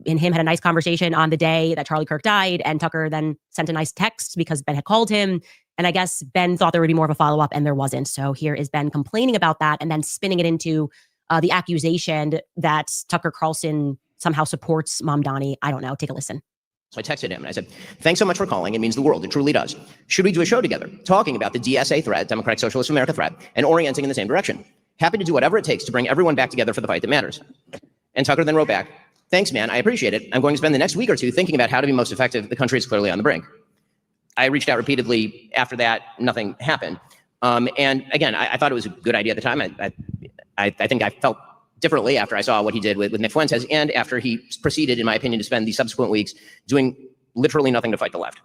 and him had a nice conversation on the day that Charlie Kirk died, and Tucker then sent a nice text because Ben had called him. And I guess Ben thought there would be more of a follow-up and there wasn't. So here is Ben complaining about that and then spinning it into the accusation that Tucker Carlson somehow supports Mamdani. I don't know. Take a listen. So I texted him and I said, thanks so much for calling. It means the world. It truly does. Should we do a show together talking about the DSA threat, Democratic Socialist of America threat, and orienting in the same direction? Happy to do whatever it takes to bring everyone back together for the fight that matters. And Tucker then wrote back, thanks, man. I appreciate it. I'm going to spend the next week or two thinking about how to be most effective. The country is clearly on the brink. I reached out repeatedly. After that, nothing happened. And again, I thought it was a good idea at the time. I think I felt differently after I saw what he did with Nick Fuentes and after he proceeded, in my opinion, to spend the subsequent weeks doing literally nothing to fight the left.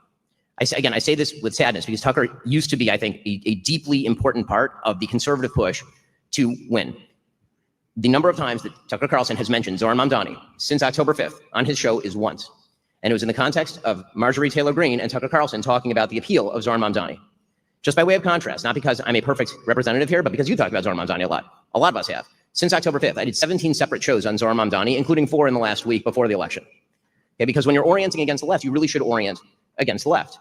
I say this with sadness because Tucker used to be, I think, a deeply important part of the conservative push to win. The number of times that Tucker Carlson has mentioned Zohran Mamdani since October 5th on his show is once. And it was in the context of Marjorie Taylor Greene and Tucker Carlson talking about the appeal of Zohran Mamdani. Just by way of contrast, not because I'm a perfect representative here, but because you talked about Zohran Mamdani a lot. A lot of us have. Since October 5th, I did 17 separate shows on Zohran Mamdani, including 4 in the last week before the election. Okay, because when you're orienting against the left, you really should orient against the left.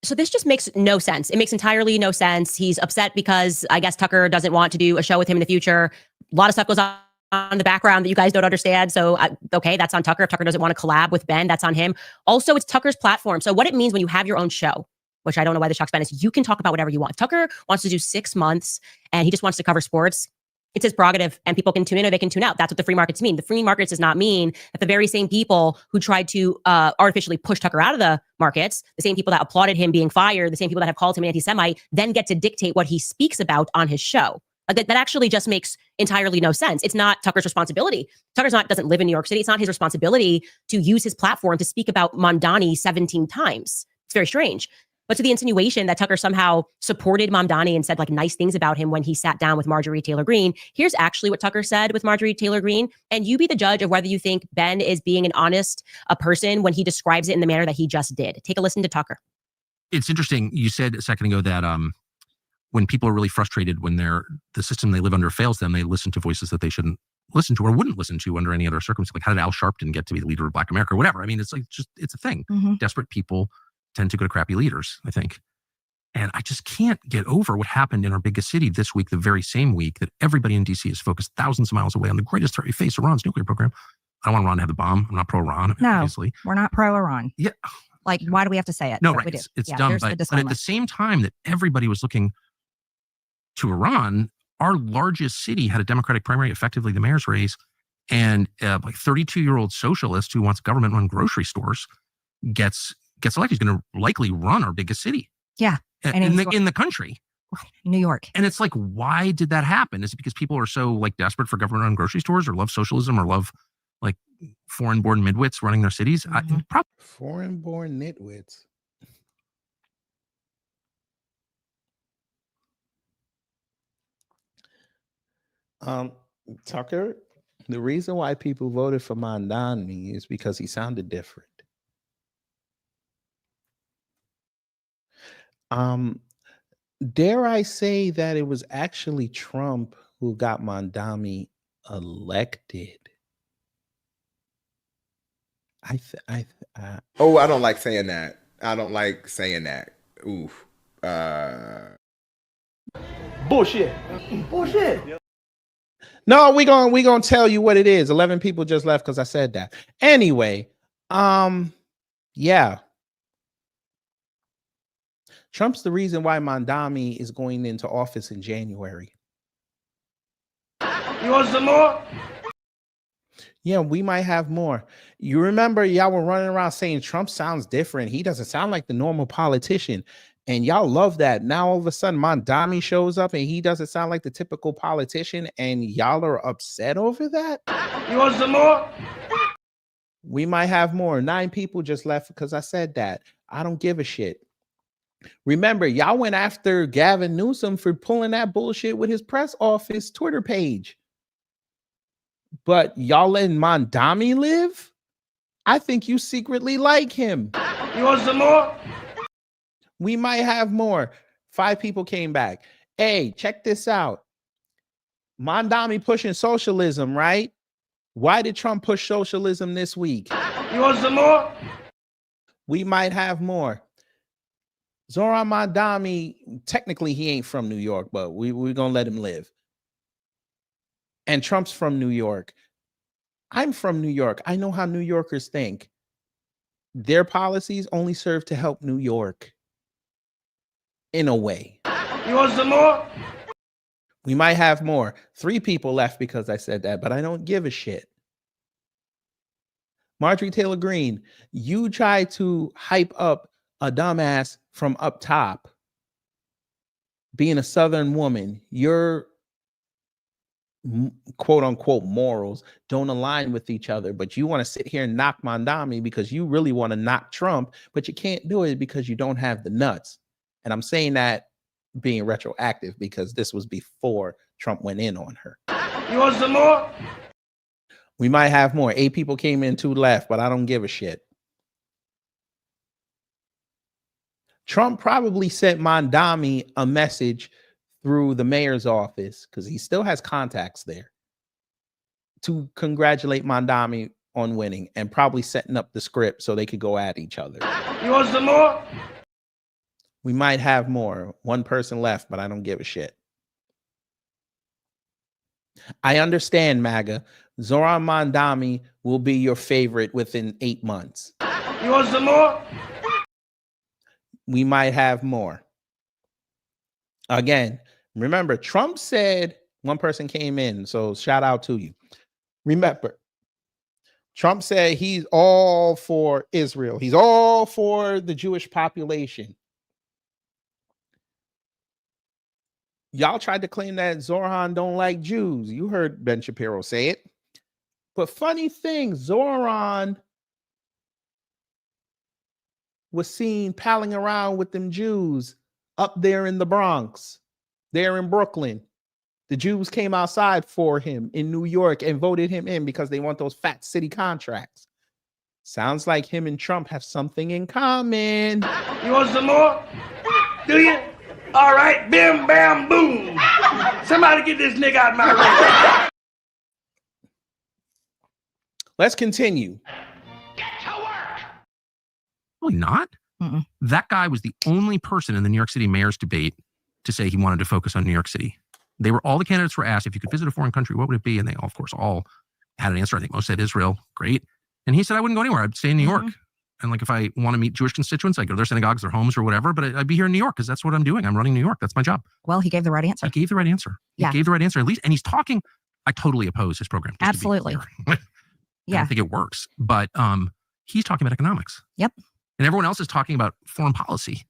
So this just makes no sense. It makes entirely no sense. He's upset because I guess Tucker doesn't want to do a show with him in the future. A lot of stuff goes on on the background that you guys don't understand. So, okay, that's on Tucker. If Tucker doesn't want to collab with Ben, that's on him. Also, it's Tucker's platform. So what it means when you have your own show, which I don't know why this shocks Ben, is you can talk about whatever you want. If Tucker wants to do 6 months and he just wants to cover sports, it's his prerogative, and people can tune in or they can tune out. That's what the free markets mean. The free markets does not mean that the very same people who tried to artificially push Tucker out of the markets, the same people that applauded him being fired, the same people that have called him an anti-Semite, then get to dictate what he speaks about on his show. That actually just makes entirely no sense. It's not Tucker's responsibility. Doesn't live in New York City. It's not his responsibility to use his platform to speak about Mamdani 17 times. It's very strange. But to the insinuation that Tucker somehow supported Mamdani and said like nice things about him when he sat down with Marjorie Taylor Greene, here's actually what Tucker said with Marjorie Taylor Greene. And you be the judge of whether you think Ben is being an honest person when he describes it in the manner that he just did. Take a listen to Tucker. It's interesting. You said a second ago that when people are really frustrated, when the system they live under fails them, they listen to voices that they shouldn't listen to or wouldn't listen to under any other circumstance. Like how did Al Sharpton get to be the leader of Black America or whatever? I mean, it's like it's a thing. Desperate people tend to go to crappy leaders, I think. And I just can't get over what happened in our biggest city this week, the very same week that everybody in DC is focused thousands of miles away on the greatest threat we face, Iran's nuclear program. I don't want Iran to have the bomb. I'm not pro-Iran, No, obviously. we're not pro-Iran. Yeah. Like, why do we have to say it? No, But right. we do. It's Yeah, dumb. there's the But at disclaimer. the same time that everybody was looking to Iran, our largest city had a Democratic primary, effectively the mayor's race, and like 32-year-old socialist who wants government-run grocery stores gets elected. He's going to likely run our biggest city. Yeah. And in the country. New York. And it's like, why did that happen? Is it because people are so like desperate for government-run grocery stores or love socialism or love like foreign-born midwits running their cities? Foreign-born nitwits. Tucker, the reason why people voted for Mamdani is because he sounded different. Dare I say that it was actually Trump who got Mamdani elected? I don't like saying that. I don't like saying that. Oof. Bullshit. Bullshit. No, we gonna tell you what it is. 11 people just left because I said that. Anyway, yeah. Trump's the reason why Mamdani is going into office in January. You want some more? Yeah, we might have more. You remember y'all were running around saying Trump sounds different. He doesn't sound like the normal politician. And y'all love that. Now all of a sudden Mamdani shows up and he doesn't sound like the typical politician and y'all are upset over that? You want some more? We might have more. 9 people just left because I said that. I don't give a shit. Remember, y'all went after Gavin Newsom for pulling that bullshit with his press office Twitter page. But y'all letting Mamdani live? I think you secretly like him. You want some more? We might have more. 5 people came back. Hey, check this out. Mamdani pushing socialism, right? Why did Trump push socialism this week? You want some more? We might have more. Zoran Mamdani, technically he ain't from New York, but we're going to let him live. And Trump's from New York. I'm from New York. I know how New Yorkers think. Their policies only serve to help New York. In a way. You want some more? We might have more. 3 people left because I said that, but I don't give a shit. Marjorie Taylor Greene, you try to hype up a dumbass from up top. Being a Southern woman, your quote unquote morals don't align with each other, but you want to sit here and knock Mamdani because you really want to knock Trump, but you can't do it because you don't have the nuts. And I'm saying that being retroactive because this was before Trump went in on her. You want some more? We might have more. 8 people came in, 2 left, but I don't give a shit. Trump probably sent Mamdani a message through the mayor's office because he still has contacts there to congratulate Mamdani on winning and probably setting up the script so they could go at each other. You want some more? We might have more. 1 person left, but I don't give a shit. I understand, MAGA. Zoran Mondami will be your favorite within 8 months. You want some more? We might have more. Again, remember, Trump said one person came in, so shout out to you. Remember, Trump said he's all for Israel. He's all for the Jewish population. Y'all tried to claim that Zoran don't like Jews. You heard Ben Shapiro say it. But funny thing, Zoran was seen palling around with them Jews up there in the Bronx, there in Brooklyn. The Jews came outside for him in New York and voted him in because they want those fat city contracts. Sounds like him and Trump have something in common. You want some more? Do you? All right, bim, bam, boom. Somebody get this nigga out of my way. Let's continue. Really not. That guy was the only person in the New York City mayor's debate to say he wanted to focus on New York City. All the candidates were asked, if you could visit a foreign country, what would it be? And they, of course, all had an answer. I think most said Israel. Great. And he said, I wouldn't go anywhere. I'd stay in New York. And like, if I want to meet Jewish constituents, I go to their synagogues, their homes or whatever, but I'd be here in New York because that's what I'm doing. I'm running New York. That's my job. Well, he gave the right answer. He gave the right answer. He gave the right answer at least. And he's talking, I totally oppose his program. Absolutely. I don't think it works, but he's talking about economics. Yep. And everyone else is talking about foreign policy.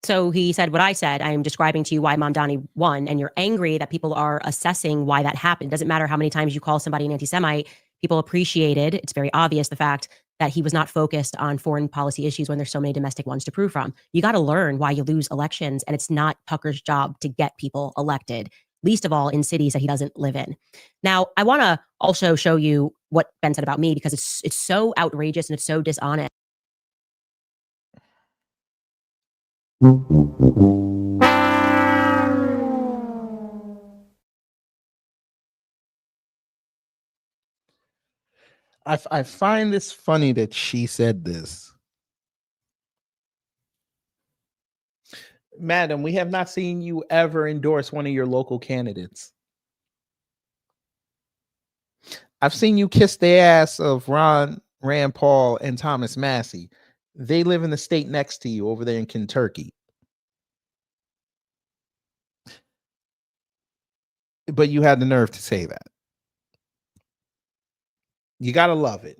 So he said what I said. I am describing to you why Mamdani won, and you're angry that people are assessing why that happened. Doesn't matter how many times you call somebody an anti-Semite. People appreciated, it's very obvious, the fact that he was not focused on foreign policy issues when there's so many domestic ones to prove from. You got to learn why you lose elections, and it's not Tucker's job to get people elected, least of all in cities that he doesn't live in. Now, I want to also show you what Ben said about me because it's so outrageous and it's so dishonest. I find this funny that she said this. Madam, we have not seen you ever endorse one of your local candidates. I've seen you kiss the ass of Rand Paul and Thomas Massey. They live in the state next to you over there in Kentucky. But you had the nerve to say that. You got to love it.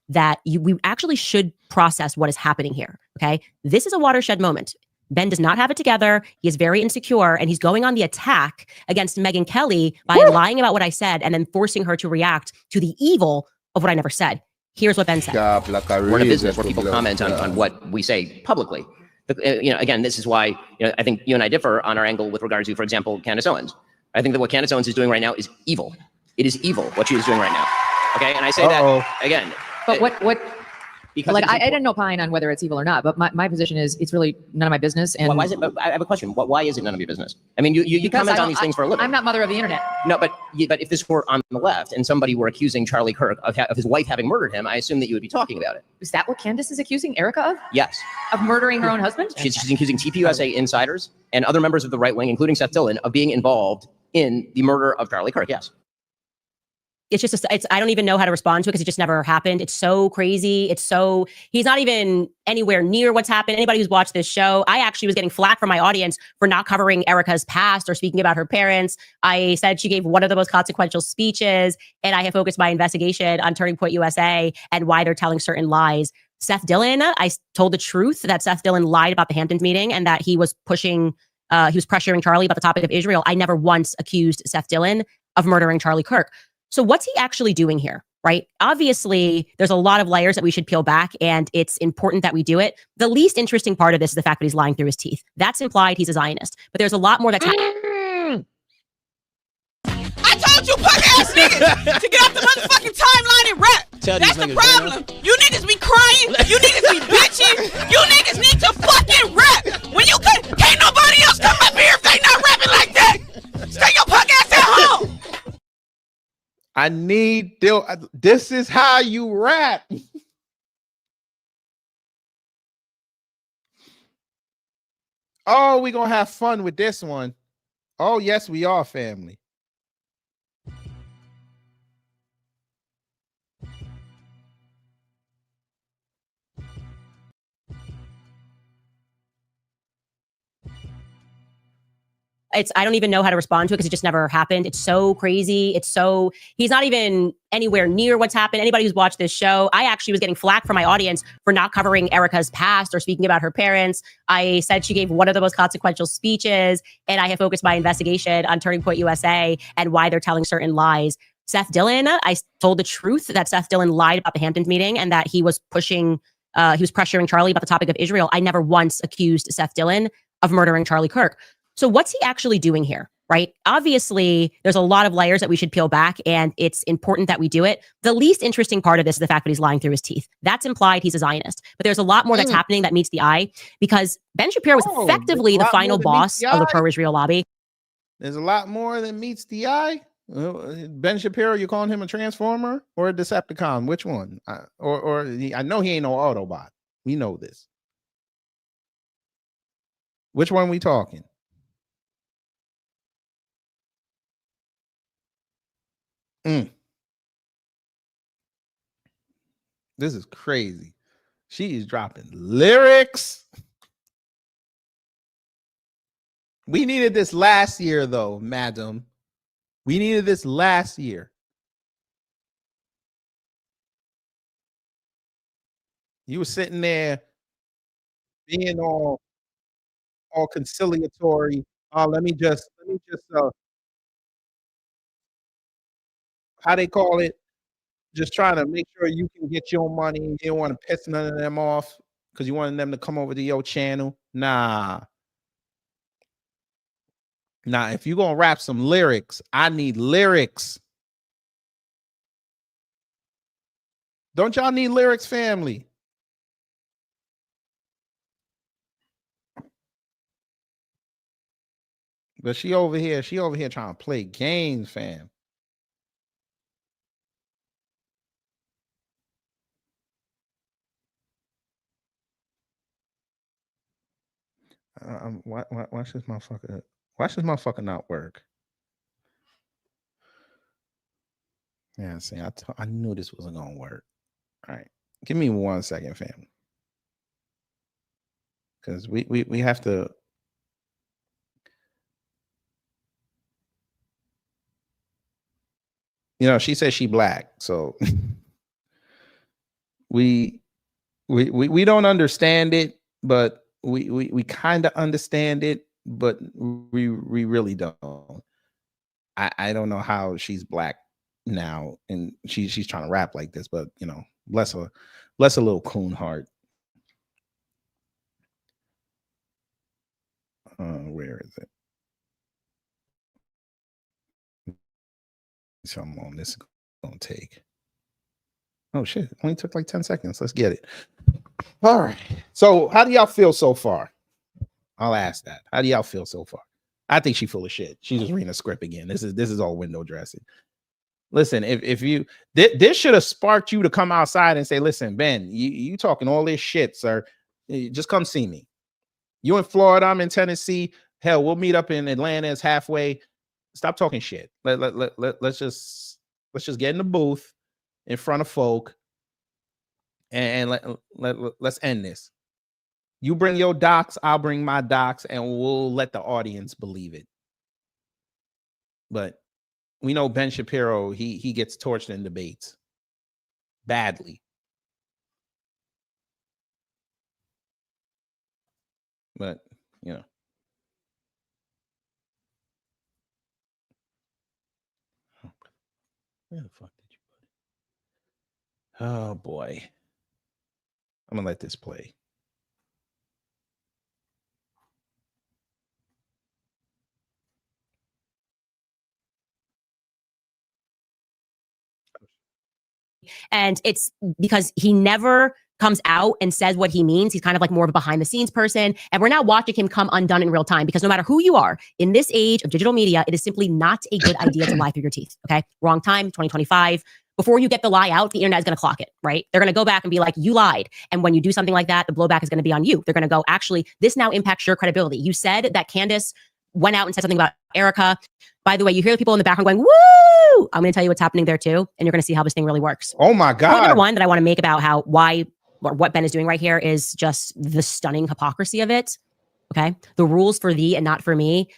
That we actually should process what is happening here. Okay. This is a watershed moment. Ben does not have it together. He is very insecure, and he's going on the attack against Megyn Kelly by lying about what I said and then forcing her to react to the evil of what I never said. Here's what Ben said. We're in a business where people comment on what we say publicly. Again, this is why I think you and I differ on our angle with regard to, for example, Candace Owens. I think that what Candace Owens is doing right now is evil. It is evil what she is doing right now. Okay, and I say that again. But what? Because like I didn't opine on whether it's evil or not, but my position is it's really none of my business. And why is it? I have a question. Why is it none of your business? I mean, you comment on these things for a living. I'm not mother of the internet. No, but if this were on the left and somebody were accusing Charlie Kirk of his wife having murdered him, I assume that you would be talking about it. Is that what Candace is accusing Erica of? Yes. Of murdering her own husband? She's accusing TPUSA insiders and other members of the right wing, including Seth Dillon, of being involved in the murder of Charlie Kirk. Yes. It's just, I don't even know how to respond to it because it just never happened. It's so crazy. He's not even anywhere near what's happened. Anybody who's watched this show, I actually was getting flack from my audience for not covering Erica's past or speaking about her parents. I said she gave one of the most consequential speeches, and I have focused my investigation on Turning Point USA and why they're telling certain lies. Seth Dillon, I told the truth that Seth Dillon lied about the Hamptons meeting and that he was pressuring Charlie about the topic of Israel. I never once accused Seth Dillon of murdering Charlie Kirk. So what's he actually doing here, right? Obviously, there's a lot of layers that we should peel back, and it's important that we do it. The least interesting part of this is the fact that he's lying through his teeth. That's implied he's a Zionist, but there's a lot more that's I told you punk ass niggas to get off the motherfucking timeline and rap. That's the problem. You niggas be crying. You niggas be bitching. You niggas need to fucking rap. When you can't nobody else come up here if they not rapping like that. Stay your punk ass at home. This is how you rap. Oh, we're going to have fun with this one. Oh, yes, we are, family. I don't even know how to respond to it because it just never happened. It's so crazy. He's not even anywhere near what's happened. Anybody who's watched this show, I actually was getting flack from my audience for not covering Erica's past or speaking about her parents. I said she gave one of the most consequential speeches, and I have focused my investigation on Turning Point USA and why they're telling certain lies. Seth Dillon, I told the truth that Seth Dillon lied about the Hamptons meeting and that he was pressuring Charlie about the topic of Israel. I never once accused Seth Dillon of murdering Charlie Kirk. So what's he actually doing here, right? Obviously, there's a lot of layers that we should peel back, and it's important that we do it. The least interesting part of this is the fact that he's lying through his teeth. That's implied he's a Zionist. But there's a lot more that's happening that meets the eye, because Ben Shapiro is effectively the final boss of the pro-Israel lobby. There's a lot more than meets the eye. Ben Shapiro, you calling him a transformer or a Decepticon? Which one? I know he ain't no Autobot. We know this. Which one we talking? This is crazy. She is dropping lyrics. We needed this last year, though, madam. We needed this last year. You were sitting there being all conciliatory. Let me just how they call it? Just trying to make sure you can get your money. You don't want to piss none of them off because you wanted them to come over to your channel. Nah, if you're going to rap some lyrics, I need lyrics. Don't y'all need lyrics, family? But she over here trying to play games, fam. Watch this motherfucker. Watch this motherfucker not work. Yeah, see, I knew this wasn't gonna work. All right, give me 1 second, fam. Because we have to. You know, she says she black, so we don't understand it, but we kind of understand it, but we really don't. I don't know how she's black now, and she's trying to rap like this, but you know, bless a little coon heart. Where is it? So I'm on this. Gonna take. Oh shit! Only took like 10 seconds. Let's get it. All right. So how do y'all feel so far? I'll ask that. How do y'all feel so far? I think she's full of shit. She's just reading a script again. This is all window dressing. Listen, if you this should have sparked you to come outside and say, listen, Ben, you talking all this shit, sir. Just come see me. You in Florida, I'm in Tennessee. Hell, we'll meet up in Atlanta. It's halfway. Stop talking shit. Let's just get in the booth in front of folk and let's end this. You bring your docs, I'll bring my docs, and we'll let the audience believe it. But we know Ben Shapiro, he gets torched in debates badly. But, you know. Where the fuck did you put it? Oh, boy. I'm going to let this play. And it's because he never comes out and says what he means. He's kind of like more of a behind the scenes person. And we're now watching him come undone in real time, because no matter who you are in this age of digital media, it is simply not a good idea to lie through your teeth. Okay. Wrong time, 2025. before you get the lie out, the internet is going to clock it, right? They're going to go back and be like, you lied. And when you do something like that, the blowback is going to be on you. They're going to go, actually, this now impacts your credibility. You said that Candace went out and said something about Erica. By the way, you hear the people in the background going, woo! I'm going to tell you what's happening there too. And you're going to see how this thing really works. Oh my God. Point number one that I want to make about what Ben is doing right here is just the stunning hypocrisy of it. Okay. The rules for thee and not for me.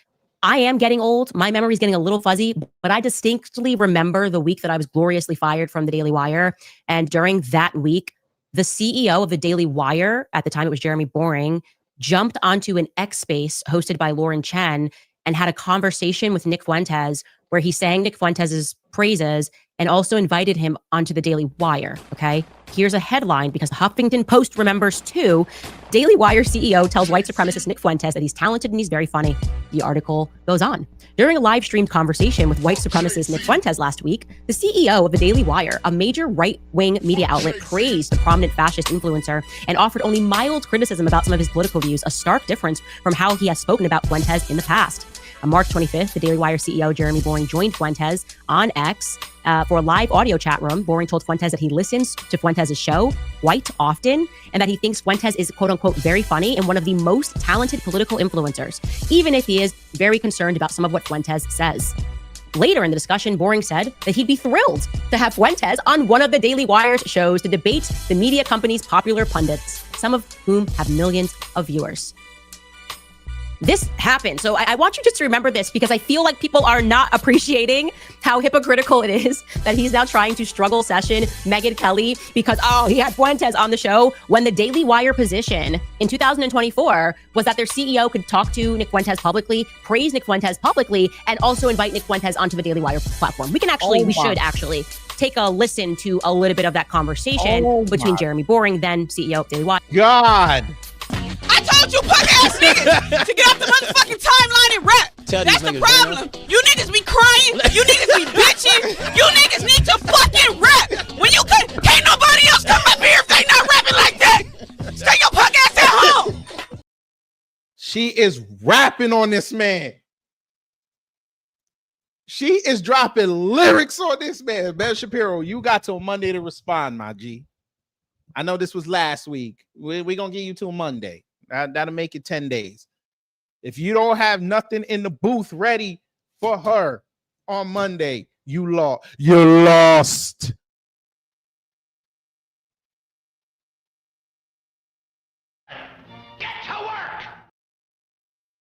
I am getting old. My memory is getting a little fuzzy, but I distinctly remember the week that I was gloriously fired from the Daily Wire. And during that week, the CEO of the Daily Wire, at the time it was Jeremy Boring, jumped onto an X space hosted by Lauren Chen and had a conversation with Nick Fuentes where he sang Nick Fuentes' praises and also invited him onto the Daily Wire. Okay. Here's a headline because the Huffington Post remembers too. Daily Wire CEO tells white supremacist Nick Fuentes that he's talented and he's very funny. The article goes on. During a live streamed conversation with white supremacist Nick Fuentes last week, the CEO of the Daily Wire, a major right-wing media outlet, praised the prominent fascist influencer and offered only mild criticism about some of his political views, a stark difference from how he has spoken about Fuentes in the past. On March 25th, the Daily Wire CEO Jeremy Boring joined Fuentes on X for a live audio chat room. Boring told Fuentes that he listens to Fuentes' show quite often and that he thinks Fuentes is quote unquote very funny and one of the most talented political influencers, even if he is very concerned about some of what Fuentes says. Later in the discussion, Boring said that he'd be thrilled to have Fuentes on one of the Daily Wire's shows to debate the media company's popular pundits, some of whom have millions of viewers. This happened. So I want you just to remember this because I feel like people are not appreciating how hypocritical it is that he's now trying to struggle session Megyn Kelly because, he had Fuentes on the show when the Daily Wire position in 2024 was that their CEO could talk to Nick Fuentes publicly, praise Nick Fuentes publicly, and also invite Nick Fuentes onto the Daily Wire platform. We should actually take a listen to a little bit of that conversation between Jeremy Boring, then CEO of Daily Wire. God. I told you punk ass niggas to get off the motherfucking timeline and rap. That's the problem. You niggas be crying. You niggas be bitching. You niggas need to fucking rap. When you can't nobody else come up here if they not rapping like that. Stay your punk ass at home. She is rapping on this man. She is dropping lyrics on this man. Ben Shapiro, you got till Monday to respond, my G. I know this was last week. We're going to give you till Monday. That'll make it 10 days. If you don't have nothing in the booth ready for her on Monday, you lost. You lost. Get to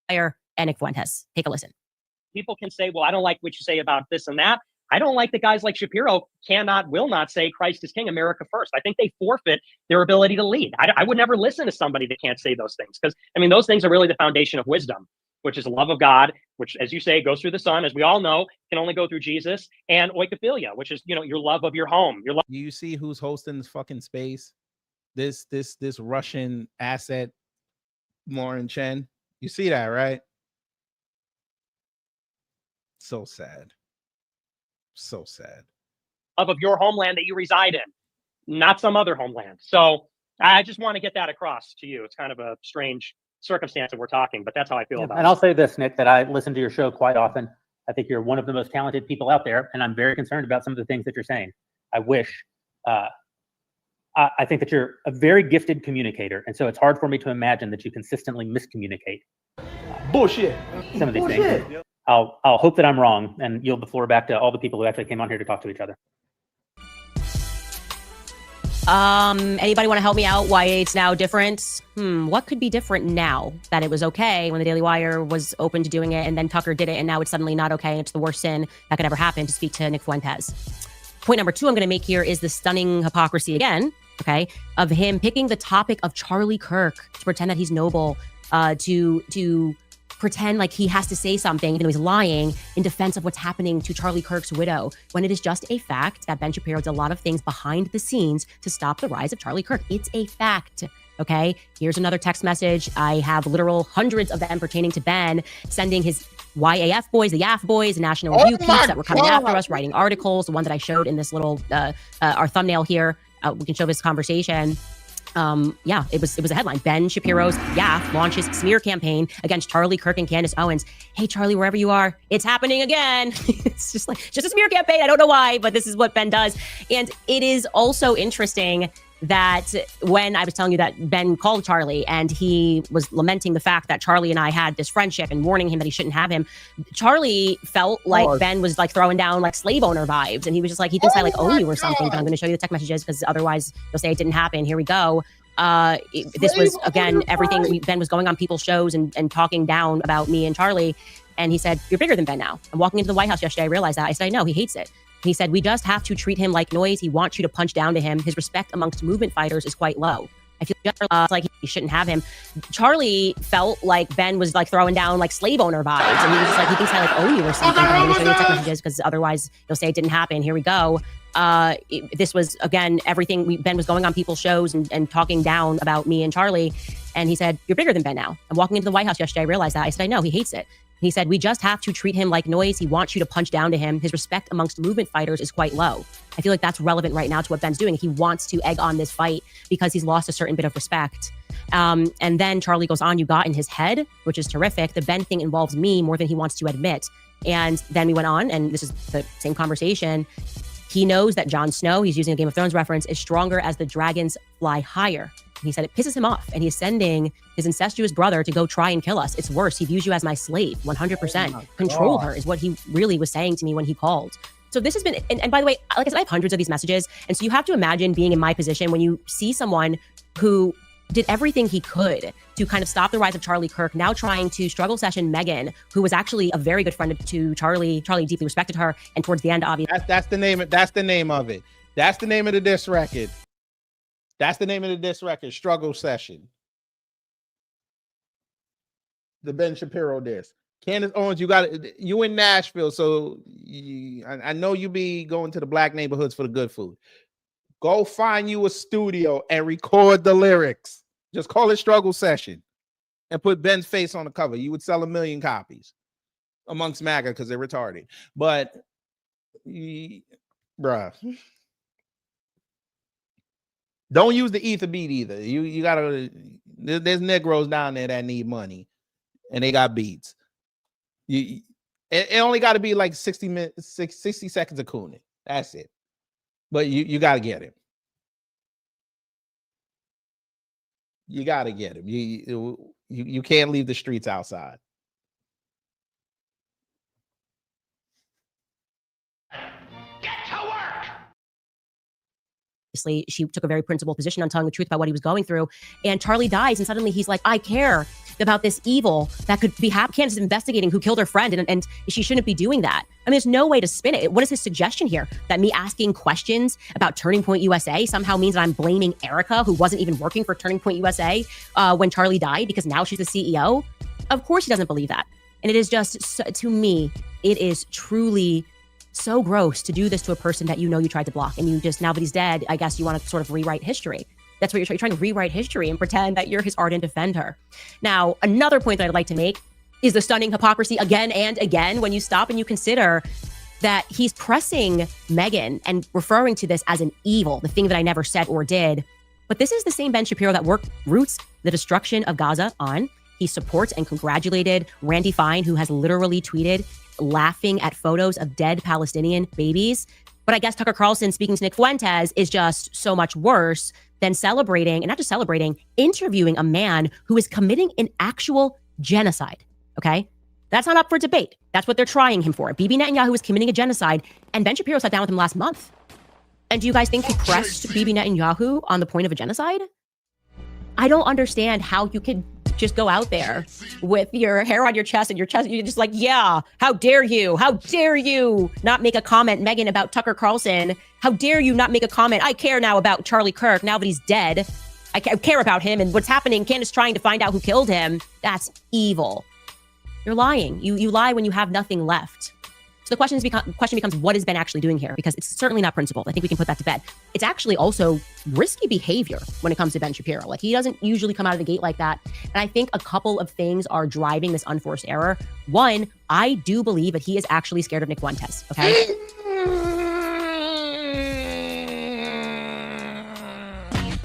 work! And Nick Fuentes. Take a listen. People can say, well, I don't like what you say about this and that. I don't like the guys like Shapiro will not say Christ is King, America first. I think they forfeit their ability to lead. I would never listen to somebody that can't say those things because, those things are really the foundation of wisdom, which is the love of God, which, as you say, goes through the Son, as we all know, can only go through Jesus, and oikophilia, which is, your love of your home. You see who's hosting this fucking space? This Russian asset, Lauren Chen. You see that, right? So sad. So sad. Of your homeland that you reside in, not some other homeland. So I just want to get that across to you. It's kind of a strange circumstance that we're talking, but that's how I feel about it. And I'll say this, Nick, that I listen to your show quite often. I think you're one of the most talented people out there, and I'm very concerned about some of the things that you're saying. I wish, I think that you're a very gifted communicator, and so it's hard for me to imagine that you consistently miscommunicate. Bullshit. Some of these things. I'll hope that I'm wrong and yield the floor back to all the people who actually came on here to talk to each other. Anybody want to help me out why it's now different? What could be different now that it was okay when the Daily Wire was open to doing it and then Tucker did it and now it's suddenly not okay and it's the worst sin that could ever happen to speak to Nick Fuentes? Point number two I'm going to make here is the stunning hypocrisy again, okay, of him picking the topic of Charlie Kirk to pretend that he's noble, to pretend like he has to say something, even though he's lying, in defense of what's happening to Charlie Kirk's widow, when it is just a fact that Ben Shapiro did a lot of things behind the scenes to stop the rise of Charlie Kirk. It's a fact, okay? Here's another text message. I have literal hundreds of them pertaining to Ben, sending his YAF boys, the YAF boys, the National Review peeps that were coming after us, writing articles, the one that I showed in this little, our thumbnail here. We can show this conversation. yeah, it was a headline. Ben Shapiro's YAF launches smear campaign against Charlie Kirk and Candace Owens. Hey, Charlie, wherever you are, it's happening again. It's just a smear campaign. I don't know why, but this is what Ben does. And it is also interesting that when I was telling you that Ben called Charlie and he was lamenting the fact that Charlie and I had this friendship and warning him that he shouldn't have him, Charlie felt like Ben was like throwing down like slave owner vibes. And he was just like, he thinks I like own you or something, but I'm going to show you the text messages because otherwise you'll say it didn't happen. Here we go. This was, again, everything. Ben was going on people's shows and talking down about me and Charlie. And he said, you're bigger than Ben now. I'm walking into the White House yesterday. I realized that. I said, I know, he hates it. He said, we just have to treat him like noise. He wants you to punch down to him. His respect amongst movement fighters is quite low. I feel just like he shouldn't have him. Charlie felt like Ben was like throwing down like slave owner vibes. And he was just like, he thinks I like own you or something. But I'm going to show you the text messages because otherwise you'll say it didn't happen. Here we go. This was, again, everything. Ben was going on people's shows and talking down about me and Charlie. And he said, you're bigger than Ben now. I'm walking into the White House yesterday. I realized that. I said, I know, he hates it. He said, we just have to treat him like noise. He wants you to punch down to him. His respect amongst movement fighters is quite low. I feel like that's relevant right now to what Ben's doing. He wants to egg on this fight because he's lost a certain bit of respect. And then Charlie goes on, you got in his head, which is terrific. The Ben thing involves me more than he wants to admit. And then we went on, and this is the same conversation. He knows that Jon Snow, he's using a Game of Thrones reference, is stronger as the dragons fly higher. He said it pisses him off, and he's sending his incestuous brother to go try and kill us. It's worse. He views you as my slave, 100%. Control her is what he really was saying to me when he called. So this has been, and by the way, like I said, I have hundreds of these messages. And so you have to imagine being in my position when you see someone who did everything he could to kind of stop the rise of Charlie Kirk, now trying to struggle session Meghan, who was actually a very good friend to Charlie. Charlie deeply respected her. And towards the end, obviously. That's the name of it. That's the name of the diss record. That's the name of the diss record, Struggle Session. The Ben Shapiro diss. Candace Owens, you in Nashville, so I know you be going to the black neighborhoods for the good food. Go find you a studio and record the lyrics. Just call it Struggle Session and put Ben's face on the cover. You would sell 1 million copies amongst MAGA because they're retarded. But, bruh. Don't use the ether beat either. You gotta. There's Negroes down there that need money, and they got beats. It only got to be like 60 seconds of cooning. That's it. But you gotta get him. You gotta get him. You can't leave the streets outside. She took a very principled position on telling the truth about what he was going through. And Charlie dies, and suddenly he's like, I care about this evil that could be happening. Candace is investigating who killed her friend, and she shouldn't be doing that. I mean, there's no way to spin it. What is his suggestion here? That me asking questions about Turning Point USA somehow means that I'm blaming Erica, who wasn't even working for Turning Point USA when Charlie died, because now she's the CEO? Of course he doesn't believe that. And it is just, to me, it is truly so gross to do this to a person that you know you tried to block, and you just, now that he's dead, I guess you want to sort of rewrite history. That's what you're trying to rewrite history and pretend that you're his ardent defender. Now, another point that I'd like to make is the stunning hypocrisy again and again when you stop and you consider that he's pressing Meghan and referring to this as an evil, the thing that I never said or did. But this is the same Ben Shapiro that roots the destruction of Gaza on. He supports and congratulated Randy Fine, who has literally tweeted laughing at photos of dead Palestinian babies. But I guess Tucker Carlson speaking to Nick Fuentes is just so much worse than celebrating, and not just celebrating, interviewing a man who is committing an actual genocide, okay? That's not up for debate. That's what they're trying him for. Bibi Netanyahu is committing a genocide, and Ben Shapiro sat down with him last month. And do you guys think he pressed Bibi Netanyahu on the point of a genocide? I don't understand how you could just go out there with your hair on your chest and you're just like, yeah, how dare you? How dare you not make a comment, Meghan, about Tucker Carlson? How dare you not make a comment? I care now about Charlie Kirk now that he's dead. I care about him and what's happening. Candace trying to find out who killed him. That's evil. You're lying. You lie when you have nothing left. So the question becomes, what is Ben actually doing here? Because it's certainly not principled. I think we can put that to bed. It's actually also risky behavior when it comes to Ben Shapiro. Like, he doesn't usually come out of the gate like that. And I think a couple of things are driving this unforced error. One, I do believe that he is actually scared of Nick Fuentes, okay?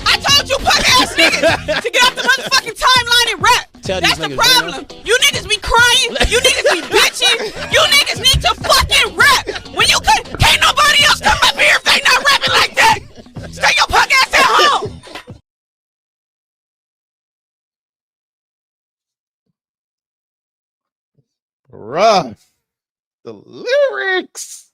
I told you put niggas to get off the motherfucking timeline and rap. That's the problem. You niggas be crying. You niggas be bitching. You niggas need to fucking rap. When you could, can't nobody else come up here if they not rapping like that. Stay your punk ass at home. Bruh, the lyrics.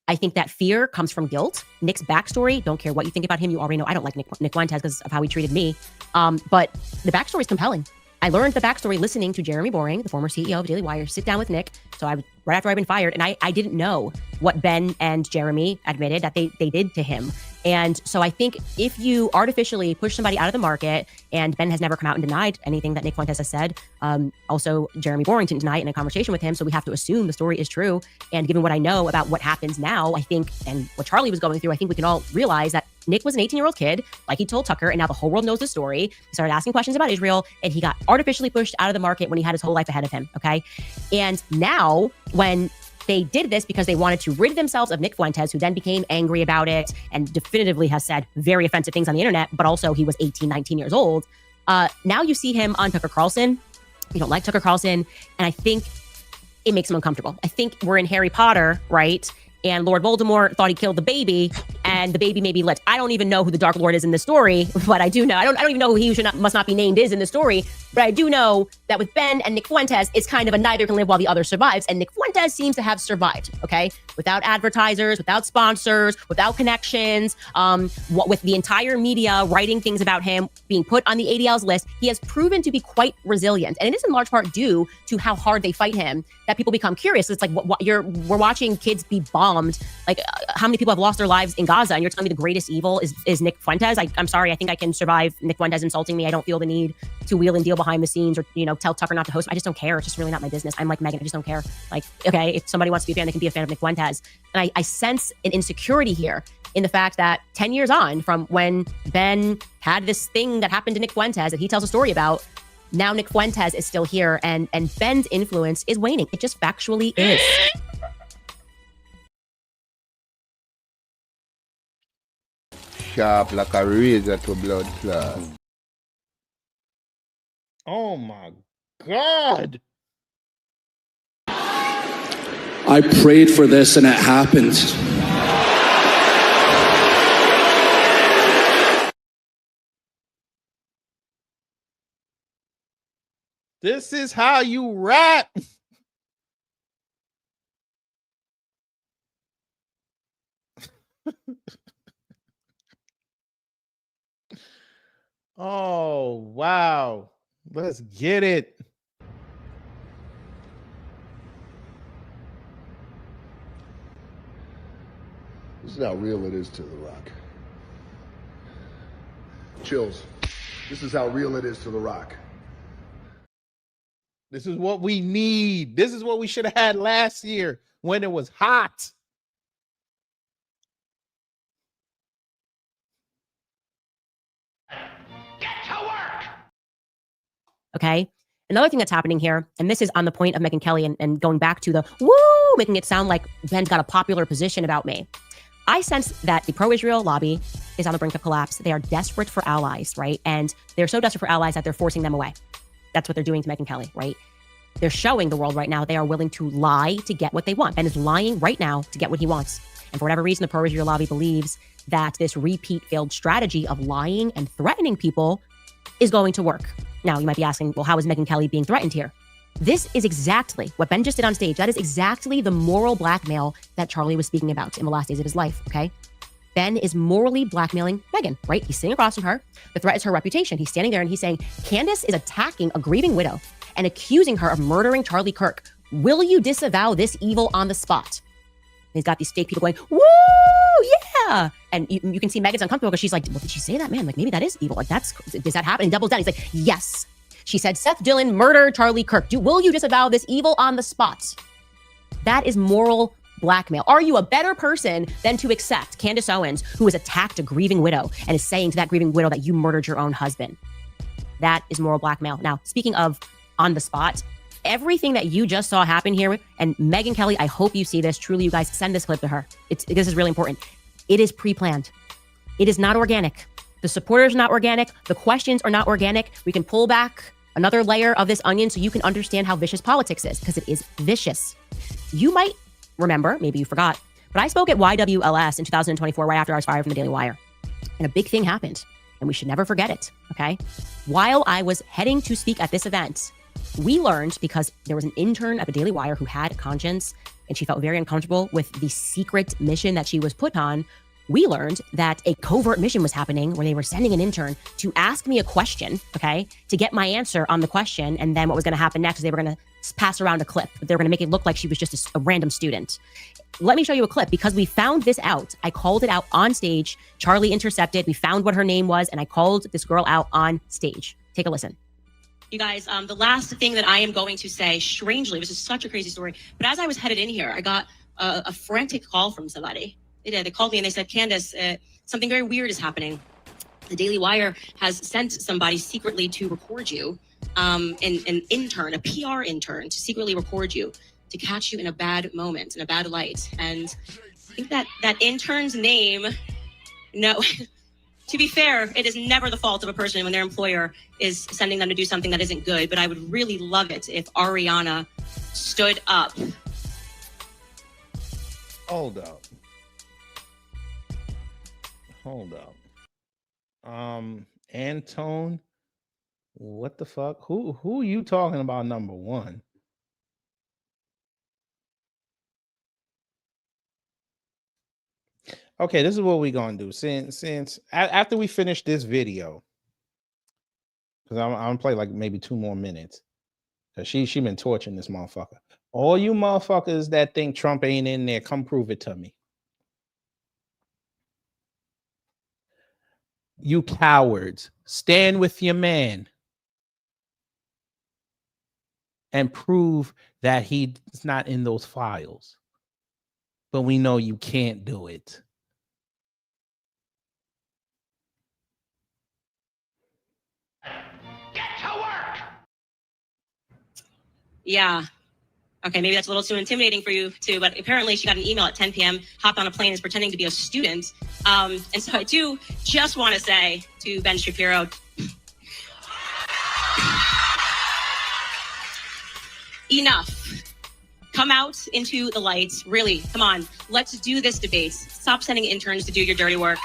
I think that fear comes from guilt. Nick's backstory, don't care what you think about him. You already know I don't like Nick Fuentes because of how he treated me. But the backstory is compelling. I learned the backstory listening to Jeremy Boring, the former CEO of Daily Wire, sit down with Nick. So I was right after I'd been fired, and I didn't know what Ben and Jeremy admitted that they did to him. And so I think if you artificially push somebody out of the market, and Ben has never come out and denied anything that Nick Fuentes has said. Also, Jeremy Boring didn't deny it in a conversation with him. So we have to assume the story is true. And given what I know about what happens now, I think, and what Charlie was going through, I think we can all realize that Nick was an 18-year-old kid, like he told Tucker, and now the whole world knows the story. He started asking questions about Israel, and he got artificially pushed out of the market when he had his whole life ahead of him, okay? And now, when they did this because they wanted to rid themselves of Nick Fuentes, who then became angry about it and definitively has said very offensive things on the internet, but also he was 18, 19 years old. Now you see him on Tucker Carlson. You don't like Tucker Carlson, and I think it makes him uncomfortable. I think we're in Harry Potter, right? And Lord Voldemort thought he killed the baby, and the baby may be lit. I don't even know who the Dark Lord is in this story, but I do know. I don't even know who he must not be named is in the story. But I do know that with Ben and Nick Fuentes, it's kind of a neither can live while the other survives. And Nick Fuentes seems to have survived, okay? Without advertisers, without sponsors, without connections, with the entire media writing things about him, being put on the ADL's list, he has proven to be quite resilient. And it is in large part due to how hard they fight him that people become curious. It's like, we're watching kids be bombed. Like, how many people have lost their lives in Gaza? And you're telling me the greatest evil is Nick Fuentes? I'm sorry. I think I can survive Nick Fuentes insulting me. I don't feel the need to wheel and deal behind the scenes or, tell Tucker not to host. I just don't care. It's just really not my business. I'm like Megan. I just don't care. Like, okay, if somebody wants to be a fan, they can be a fan of Nick Fuentes. And I sense an insecurity here in the fact that 10 years on from when Ben had this thing that happened to Nick Fuentes that he tells a story about, now Nick Fuentes is still here and Ben's influence is waning. It just factually is. Sharp like a razor to blood clot. Oh my God. I prayed for this and it happened. This is how you rap. Oh, wow. Let's get it. This is how real it is to The Rock. Chills. This is how real it is to The Rock. This is what we need. This is what we should have had last year when it was hot. Okay. Another thing that's happening here, and this is on the point of Megyn Kelly and going back to the woo, making it sound like Ben's got a popular position about me. I sense that the pro-Israel lobby is on the brink of collapse. They are desperate for allies, right? And they're so desperate for allies that they're forcing them away. That's what they're doing to Megyn Kelly, right? They're showing the world right now they are willing to lie to get what they want. Ben is lying right now to get what he wants. And for whatever reason, the pro-Israel lobby believes that this repeat failed strategy of lying and threatening people is going to work. Now, you might be asking, well, how is Megyn Kelly being threatened here? This is exactly what Ben just did on stage. That is exactly the moral blackmail that Charlie was speaking about in the last days of his life, okay? Ben is morally blackmailing Megyn, right? He's sitting across from her. The threat is her reputation. He's standing there and he's saying, Candace is attacking a grieving widow and accusing her of murdering Charlie Kirk. Will you disavow this evil on the spot? And he's got these fake people going, woo, yeah. And you can see Megan's uncomfortable because she's like, well, did she say that, man? Like, maybe that is evil. Like, does that happen? And doubles down. He's like, yes. She said, Seth Dillon murdered Charlie Kirk. Will you disavow this evil on the spot? That is moral blackmail. Are you a better person than to accept Candace Owens, who has attacked a grieving widow and is saying to that grieving widow that you murdered your own husband? That is moral blackmail. Now, speaking of on the spot, everything that you just saw happen here, and Megyn Kelly, I hope you see this. Truly, you guys send this clip to her. This is really important. It is pre-planned. It is not organic. The supporters are not organic. The questions are not organic. We can pull back another layer of this onion so you can understand how vicious politics is, because it is vicious. You might remember, maybe you forgot, but I spoke at YWLS in 2024, right after I was fired from the Daily Wire. And a big thing happened, and we should never forget it, okay? While I was heading to speak at this event, we learned, because there was an intern at the Daily Wire who had a conscience, and she felt very uncomfortable with the secret mission that she was put on, we learned that a covert mission was happening where they were sending an intern to ask me a question, okay, to get my answer on the question. And then what was going to happen next is they were going to pass around a clip. They were going to make it look like she was just a random student. Let me show you a clip, because we found this out. I called it out on stage. Charlie intercepted. We found what her name was, and I called this girl out on stage. Take a listen. You guys, the last thing that I am going to say, strangely, this is such a crazy story, but as I was headed in here, I got a frantic call from somebody. They called me and they said, Candace, something very weird is happening. The Daily Wire has sent somebody secretly to record you, an intern, a PR intern, to secretly record you, to catch you in a bad moment, in a bad light. And I think that intern's name, no, to be fair, it is never the fault of a person when their employer is sending them to do something that isn't good, but I would really love it if Ariana stood up. Hold up. Antone, what the fuck? Who are you talking about, number one? Okay, this is what we're gonna do. Since after we finish this video, because I'm gonna play like maybe 2 more minutes. Cause she been torching this motherfucker. All you motherfuckers that think Trump ain't in there, come prove it to me. You cowards, stand with your man and prove that he's not in those files. But we know you can't do it. Get to work! Yeah. Okay, maybe that's a little too intimidating for you too, but apparently she got an email at 10 p.m., hopped on a plane, is pretending to be a student. And so I do just want to say to Ben Shapiro, enough. Come out into the light. Really, come on. Let's do this debate. Stop sending interns to do your dirty work.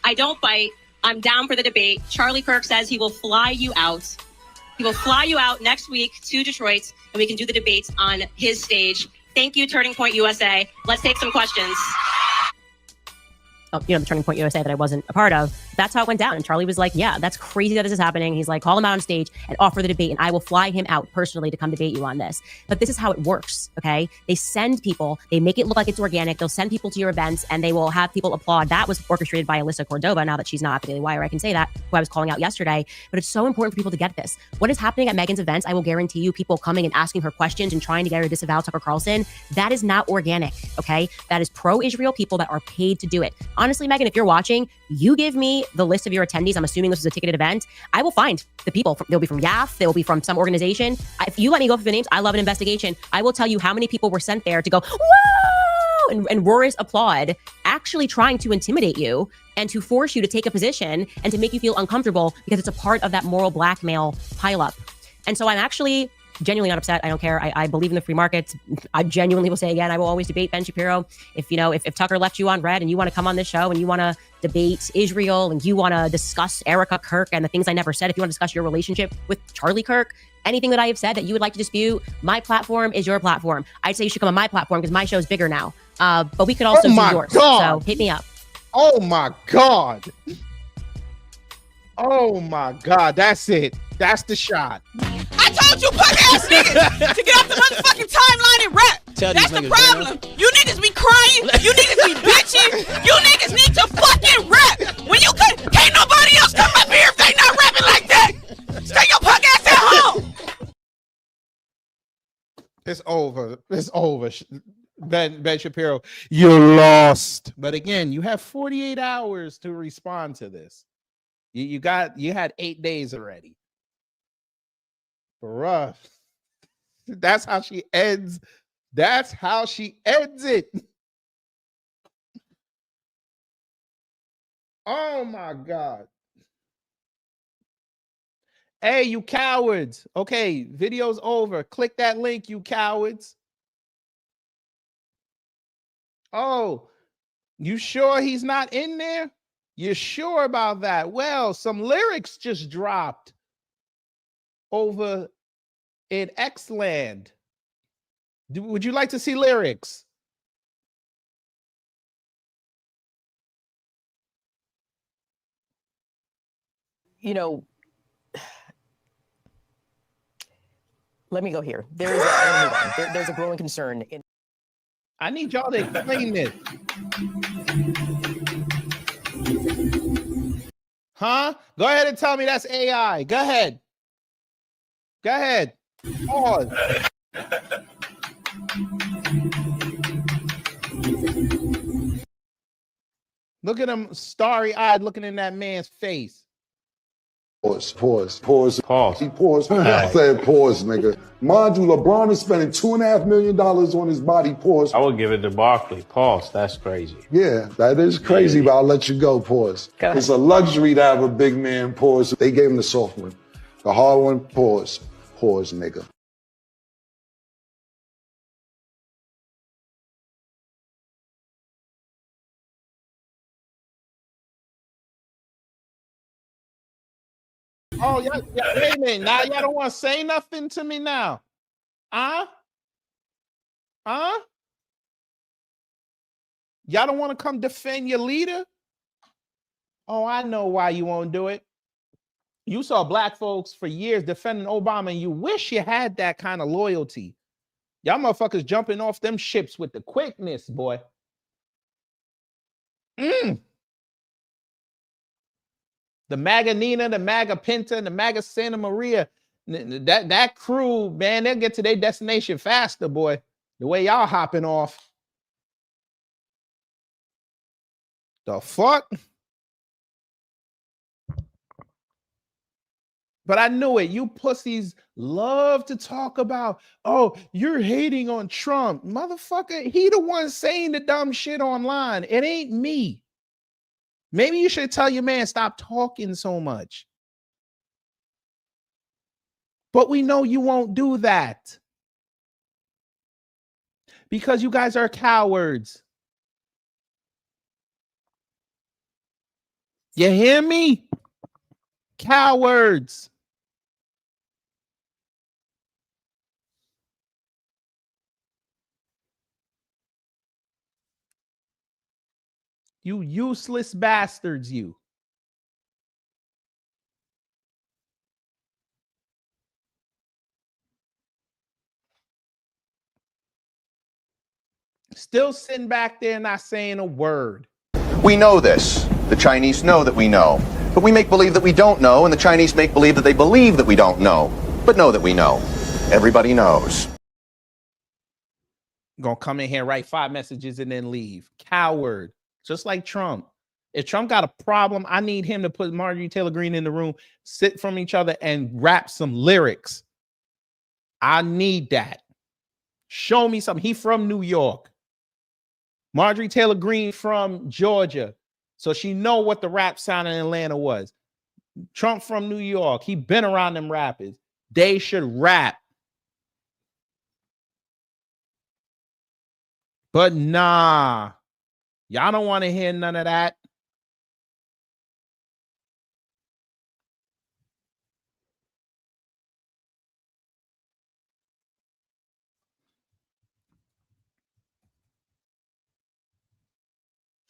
I don't bite. I'm down for the debate. Charlie Kirk says he will fly you out. He will fly you out next week to Detroit, and we can do the debates on his stage. Thank you, Turning Point USA. Let's take some questions. The Turning Point USA that I wasn't a part of. That's how it went down. And Charlie was like, yeah, that's crazy that this is happening. He's like, call him out on stage and offer the debate, and I will fly him out personally to come debate you on this. But this is how it works, okay? They send people, they make it look like it's organic. They'll send people to your events, and they will have people applaud. That was orchestrated by Alyssa Cordova, now that she's not at the Daily Wire. I can say that, who I was calling out yesterday. But it's so important for people to get this. What is happening at Megyn's events, I will guarantee you, people coming and asking her questions and trying to get her to disavow Tucker Carlson, that is not organic, okay? That is pro-Israel people that are paid to do it. Honestly, Megyn, if you're watching, you give me the list of your attendees. I'm assuming this was a ticketed event. I will find the people. They'll be from YAF. They'll be from some organization. If you let me go through the names, I love an investigation. I will tell you how many people were sent there to go, whoa, and roars applaud, actually trying to intimidate you and to force you to take a position and to make you feel uncomfortable because it's a part of that moral blackmail pileup. And so I'm actually genuinely not upset. I don't care. I believe in the free markets. I genuinely will say again, I will always debate Ben Shapiro. If Tucker left you on red and you want to come on this show and you want to debate Israel and you want to discuss Erica Kirk and the things I never said, if you want to discuss your relationship with Charlie Kirk, anything that I have said that you would like to dispute, my platform is your platform. I'd say you should come on my platform because my show is bigger now. But we could also do yours. God. So hit me up. Oh my God. Oh my God. That's it. That's the shot. I told you punk ass niggas to get off the motherfucking timeline and rap. That's the problem. You niggas be crying. You niggas be bitching. You niggas need to fucking rap. When you could, can't nobody else come up here if they not rapping like that. Stay your punk ass at home. It's over. It's over. Ben Shapiro, you lost. But again, you have 48 hours to respond to this. You had 8 days already. Bruh. That's how she ends. That's how she ends it. Oh my God. Hey, you cowards. Okay, video's over. Click that link, you cowards. Oh, you sure he's not in there? You're sure about that? Well, some lyrics just dropped over in Xland. Would you like to see lyrics? You know, let me go here. There's a growing concern. I need y'all to explain this. Huh? Go ahead and tell me that's AI. Go ahead. Go ahead. Pause. Look at him starry-eyed looking in that man's face. Pause. He paused. I said pause, nigga. Mind you, LeBron is spending $2.5 million on his body. Pause. I would give it to Barkley. Pause. That's crazy. Yeah, that is crazy, but I'll let you go. Pause. It's a luxury to have a big man. Pause. They gave him the soft one. The hard one. Pause. Pause, nigga. Oh, yeah, wait a minute. Now y'all don't want to say nothing to me now. Huh? Huh? Y'all don't want to come defend your leader? Oh, I know why you won't do it. You saw black folks for years defending Obama, and you wish you had that kind of loyalty. Y'all motherfuckers jumping off them ships with the quickness, boy. The MAGA Nina, the MAGA Pinta, and the MAGA Santa Maria. That crew, man, they'll get to their destination faster, boy. The way y'all hopping off. The fuck? But I knew it. You pussies love to talk about, oh, you're hating on Trump. Motherfucker, he the one saying the dumb shit online. It ain't me. Maybe you should tell your man, stop talking so much. But we know you won't do that. Because you guys are cowards. You hear me? Cowards. You useless bastards, you. Still sitting back there not saying a word. We know this. The Chinese know that we know. But we make believe that we don't know, and the Chinese make believe that they believe that we don't know, but know that we know. Everybody knows. Gonna come in here, write 5 messages, and then leave. Coward. Just like Trump. If Trump got a problem, I need him to put Marjorie Taylor Greene in the room, sit from each other, and rap some lyrics. I need that. Show me something. He from New York. Marjorie Taylor Greene from Georgia. So she know what the rap sound in Atlanta was. Trump from New York. He been around them rappers. They should rap. But nah. Y'all don't want to hear none of that.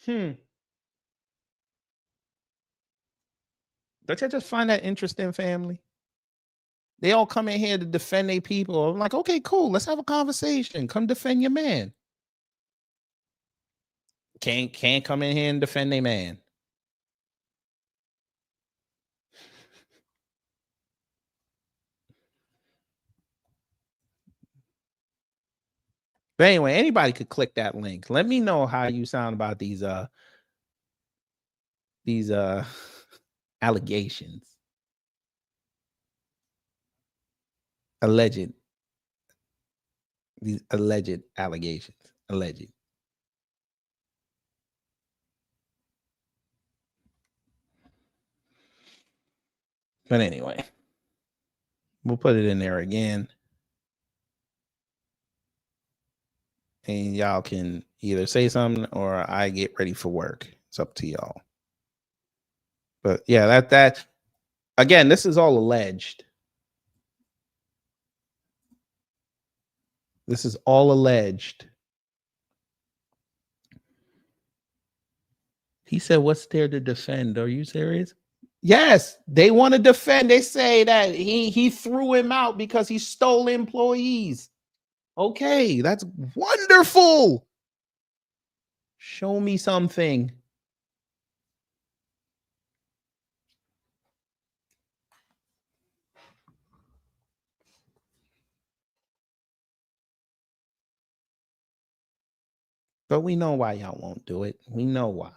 Don't you just find that interesting, family? They all come in here to defend their people. I'm like, okay, cool. Let's have a conversation. Come defend your man. Can't come in here and defend their man. But anyway, anybody could click that link. Let me know how you sound about these allegations. Alleged. These alleged allegations. Alleged. But anyway, we'll put it in there again. And y'all can either say something or I get ready for work. It's up to y'all. But yeah, that again, this is all alleged. This is all alleged. He said, what's there to defend? Are you serious? Yes, they want to defend. They say that he threw him out because he stole employees. Okay, that's wonderful. Show me something. But we know why y'all won't do it. We know why.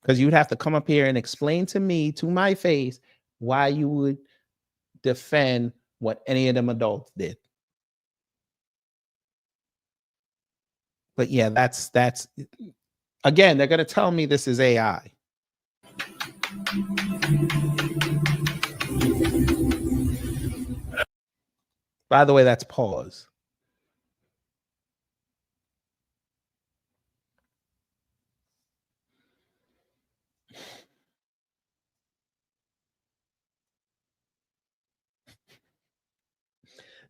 Because you'd have to come up here and explain to me, to my face, why you would defend what any of them adults did. But yeah, that's again, they're going to tell me this is AI. By the way, that's pause.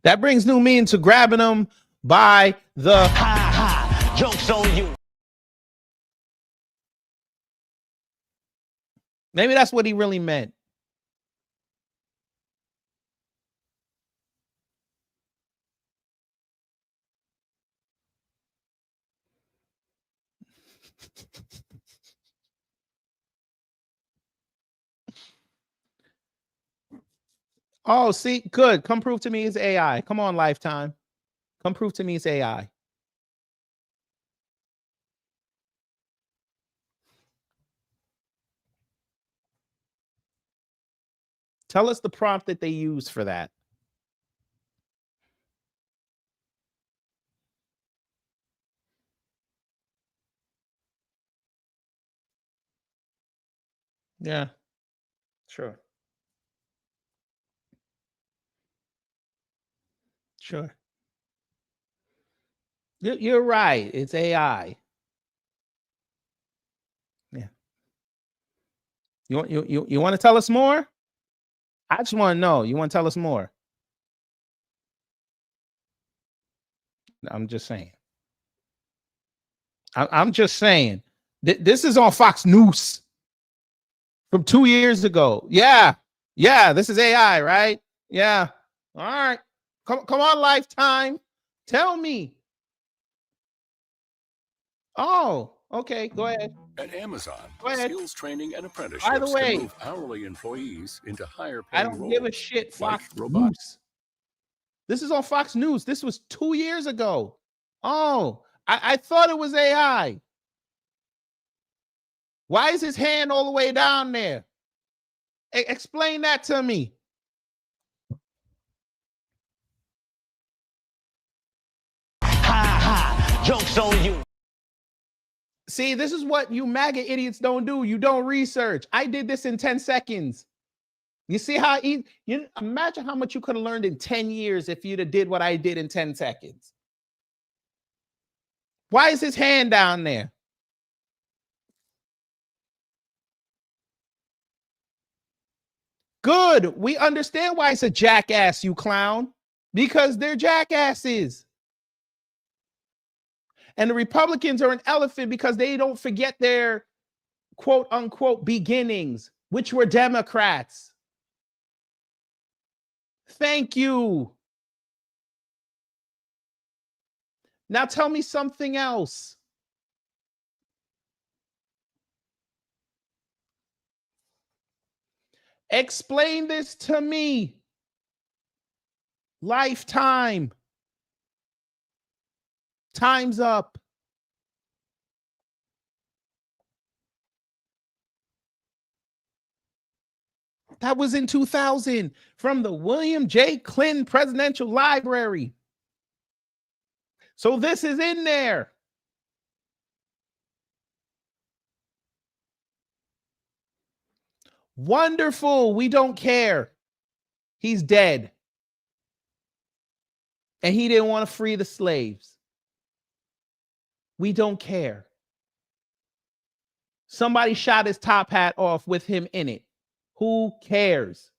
That brings new meaning to grabbing them by the joke's on you. Maybe that's what he really meant. Oh, see, good. Come prove to me it's AI. Come on, Lifetime. Come prove to me it's AI. Tell us the prompt that they use for that. Yeah, sure. Sure. You're right. It's AI. Yeah. You want to tell us more? I just want to know. You want to tell us more? I'm just saying. I'm just saying. This is on Fox News from 2 years ago. Yeah. Yeah. This is AI, right? Yeah. All right. Come on, Lifetime. Tell me. Oh, okay. Go ahead. At Amazon, Go ahead. skills training and By the apprenticeships way, can move hourly employees into higher I paying don't roles. give a shit, Fox like robots. News. This is on Fox News. This was 2 years ago. Oh, I thought it was AI. Why is his hand all the way down there? Explain that to me. Joke's on you. See, this is what you MAGA idiots don't do. You don't research. I did this in 10 seconds. You see how easy? You imagine how much you could have learned in 10 years if you'd have did what I did in 10 seconds. Why is his hand down there? Good. We understand why it's a jackass, you clown. Because they're jackasses. And the Republicans are an elephant because they don't forget their quote unquote beginnings, which were Democrats. Thank you. Now tell me something else. Explain this to me. Lifetime. Time's up. That was in 2000 from the William J. Clinton Presidential Library. So this is in there. Wonderful. We don't care. He's dead. And he didn't want to free the slaves. We don't care. Somebody shot his top hat off with him in it. Who cares?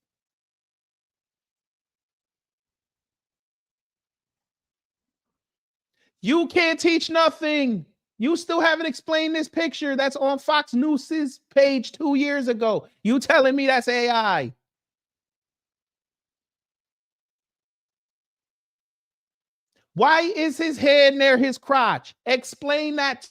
You can't teach nothing. You still haven't explained this picture that's on Fox News's page 2 years ago. You telling me that's AI? Why is his head near his crotch? Explain that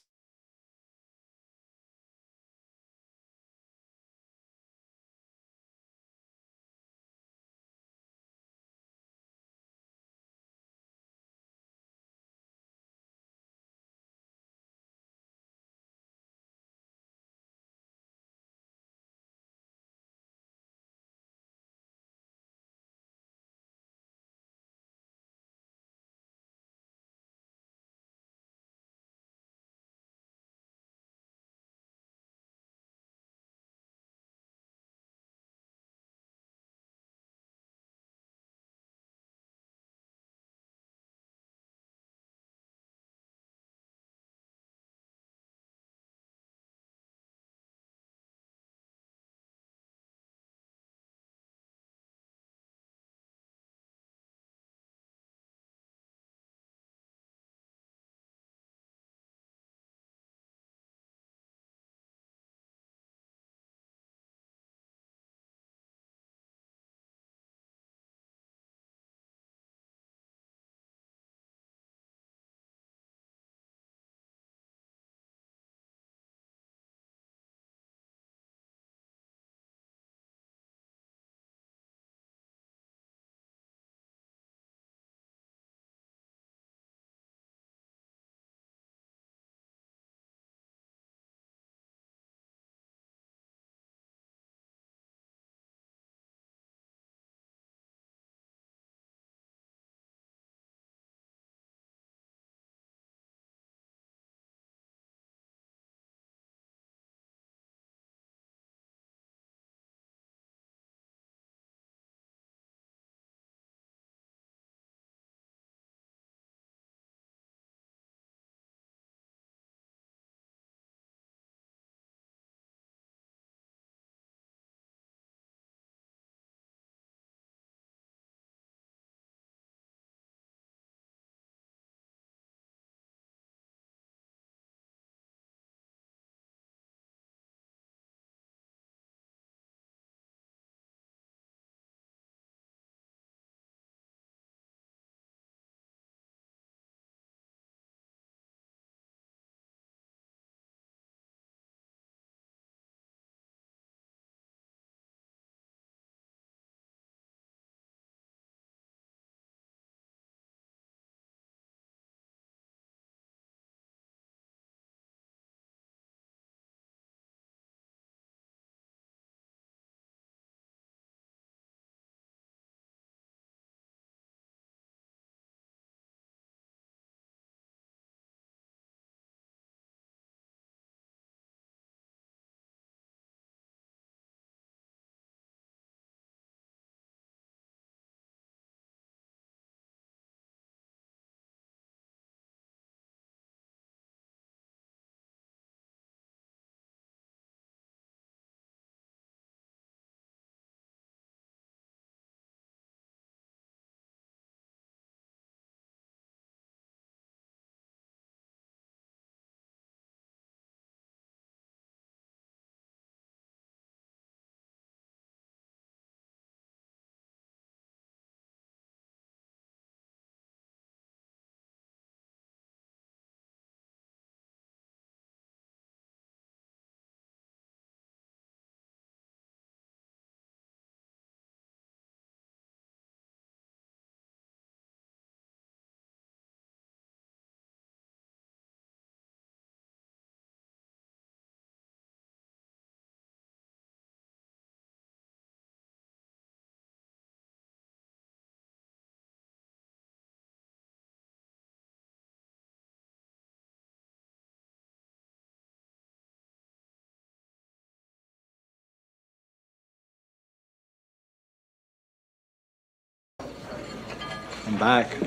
I'm back.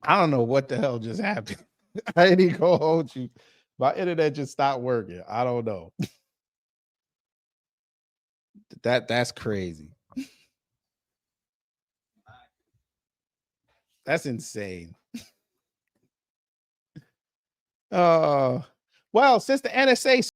I don't know what the hell just happened. I ain't even gonna hold you. My internet just stopped working. I don't know. That's crazy. That's insane. Well, since the NSA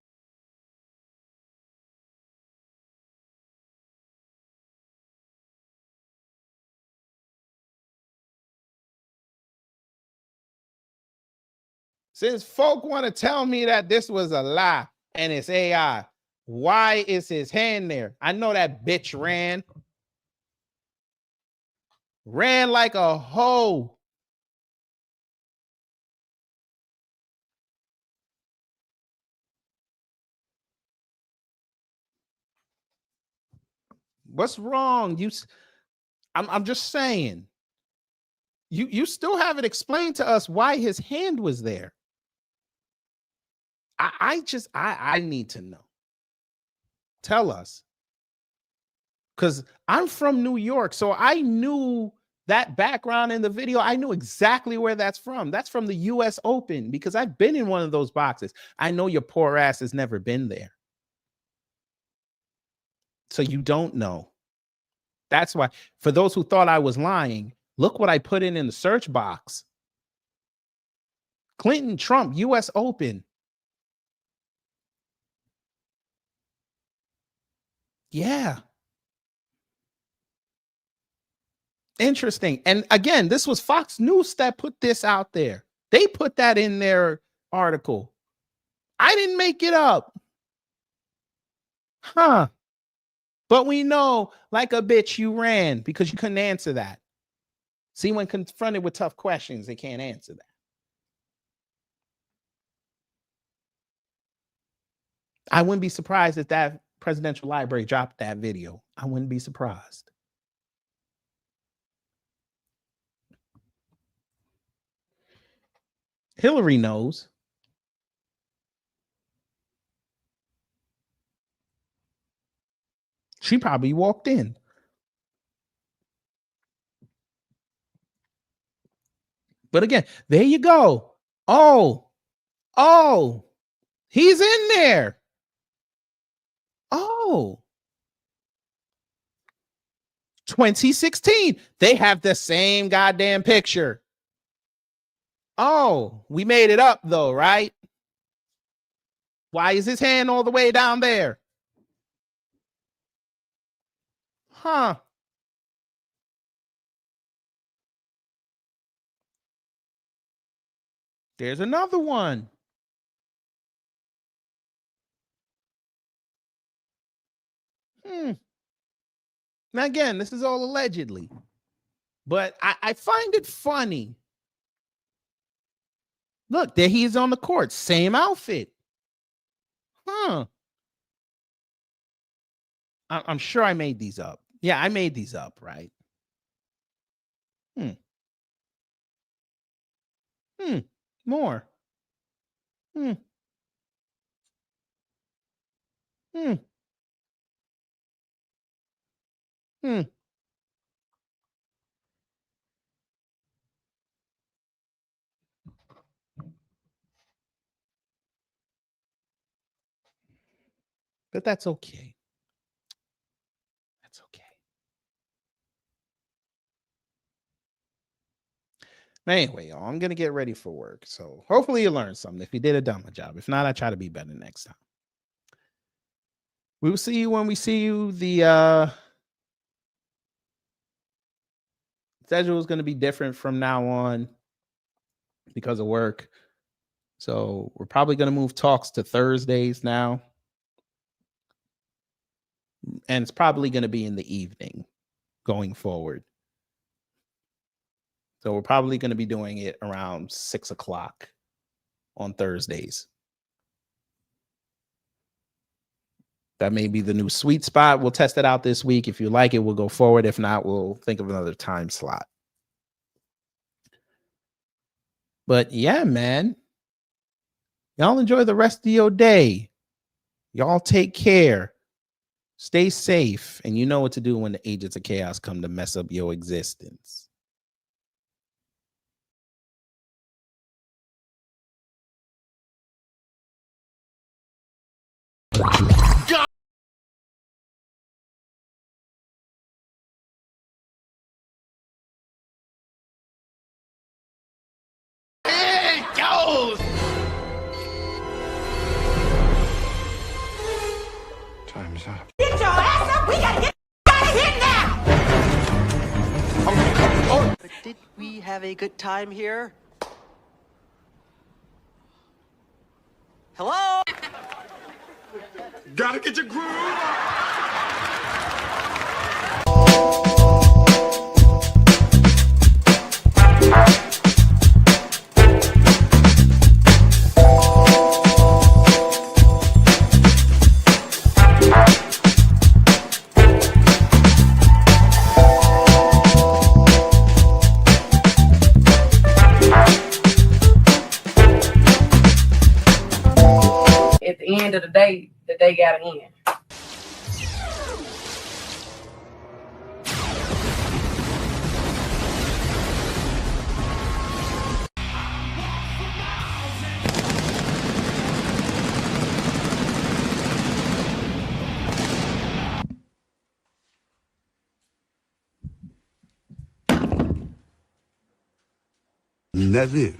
since folk want to tell me that this was a lie and it's AI, why is his hand there? I know that bitch ran like a hoe. What's wrong? I'm just saying. You still haven't explained to us why his hand was there. I need to know. Tell us. Because I'm from New York, so I knew that background in the video. I knew exactly where that's from. That's from the US Open because I've been in one of those boxes. I know your poor ass has never been there. So you don't know. That's why, for those who thought I was lying, look what I put in the search box. Clinton, Trump, US Open. Yeah. Interesting. And again, this was Fox News that put this out there. They put that in their article. I didn't make it up. Huh. But we know, like a bitch, you ran because you couldn't answer that. See, when confronted with tough questions, they can't answer that. I wouldn't be surprised if that presidential library dropped that video. I wouldn't be surprised. Hillary knows. She probably walked in. But again, there you go. Oh, he's in there. Oh, 2016. They have the same goddamn picture. Oh, we made it up though, right? Why is his hand all the way down there? Huh. There's another one. Now, again, this is all allegedly, but I find it funny. Look, there he is on the court. Same outfit. Huh. I'm sure I made these up. Yeah, I made these up, right? More. But that's okay. That's okay. Anyway, y'all, I'm going to get ready for work. So hopefully you learned something. If you did a dumb job. If not, I try to be better next time. We will see you when we see you. The schedule is going to be different from now on because of work. So we're probably going to move talks to Thursdays now. And it's probably going to be in the evening going forward. So we're probably going to be doing it around 6 o'clock on Thursdays. That may be the new sweet spot. We'll test it out this week. If you like it, we'll go forward. If not, we'll think of another time slot. But yeah, man. Y'all enjoy the rest of your day. Y'all take care. Stay safe, and you know what to do when the agents of chaos come to mess up your existence. There it goes! Time's up. Get your ass up! We gotta get out of here now! But did we have a good time here? Hello? Gotta get your groove on. At the end of the day gotta end. That's it.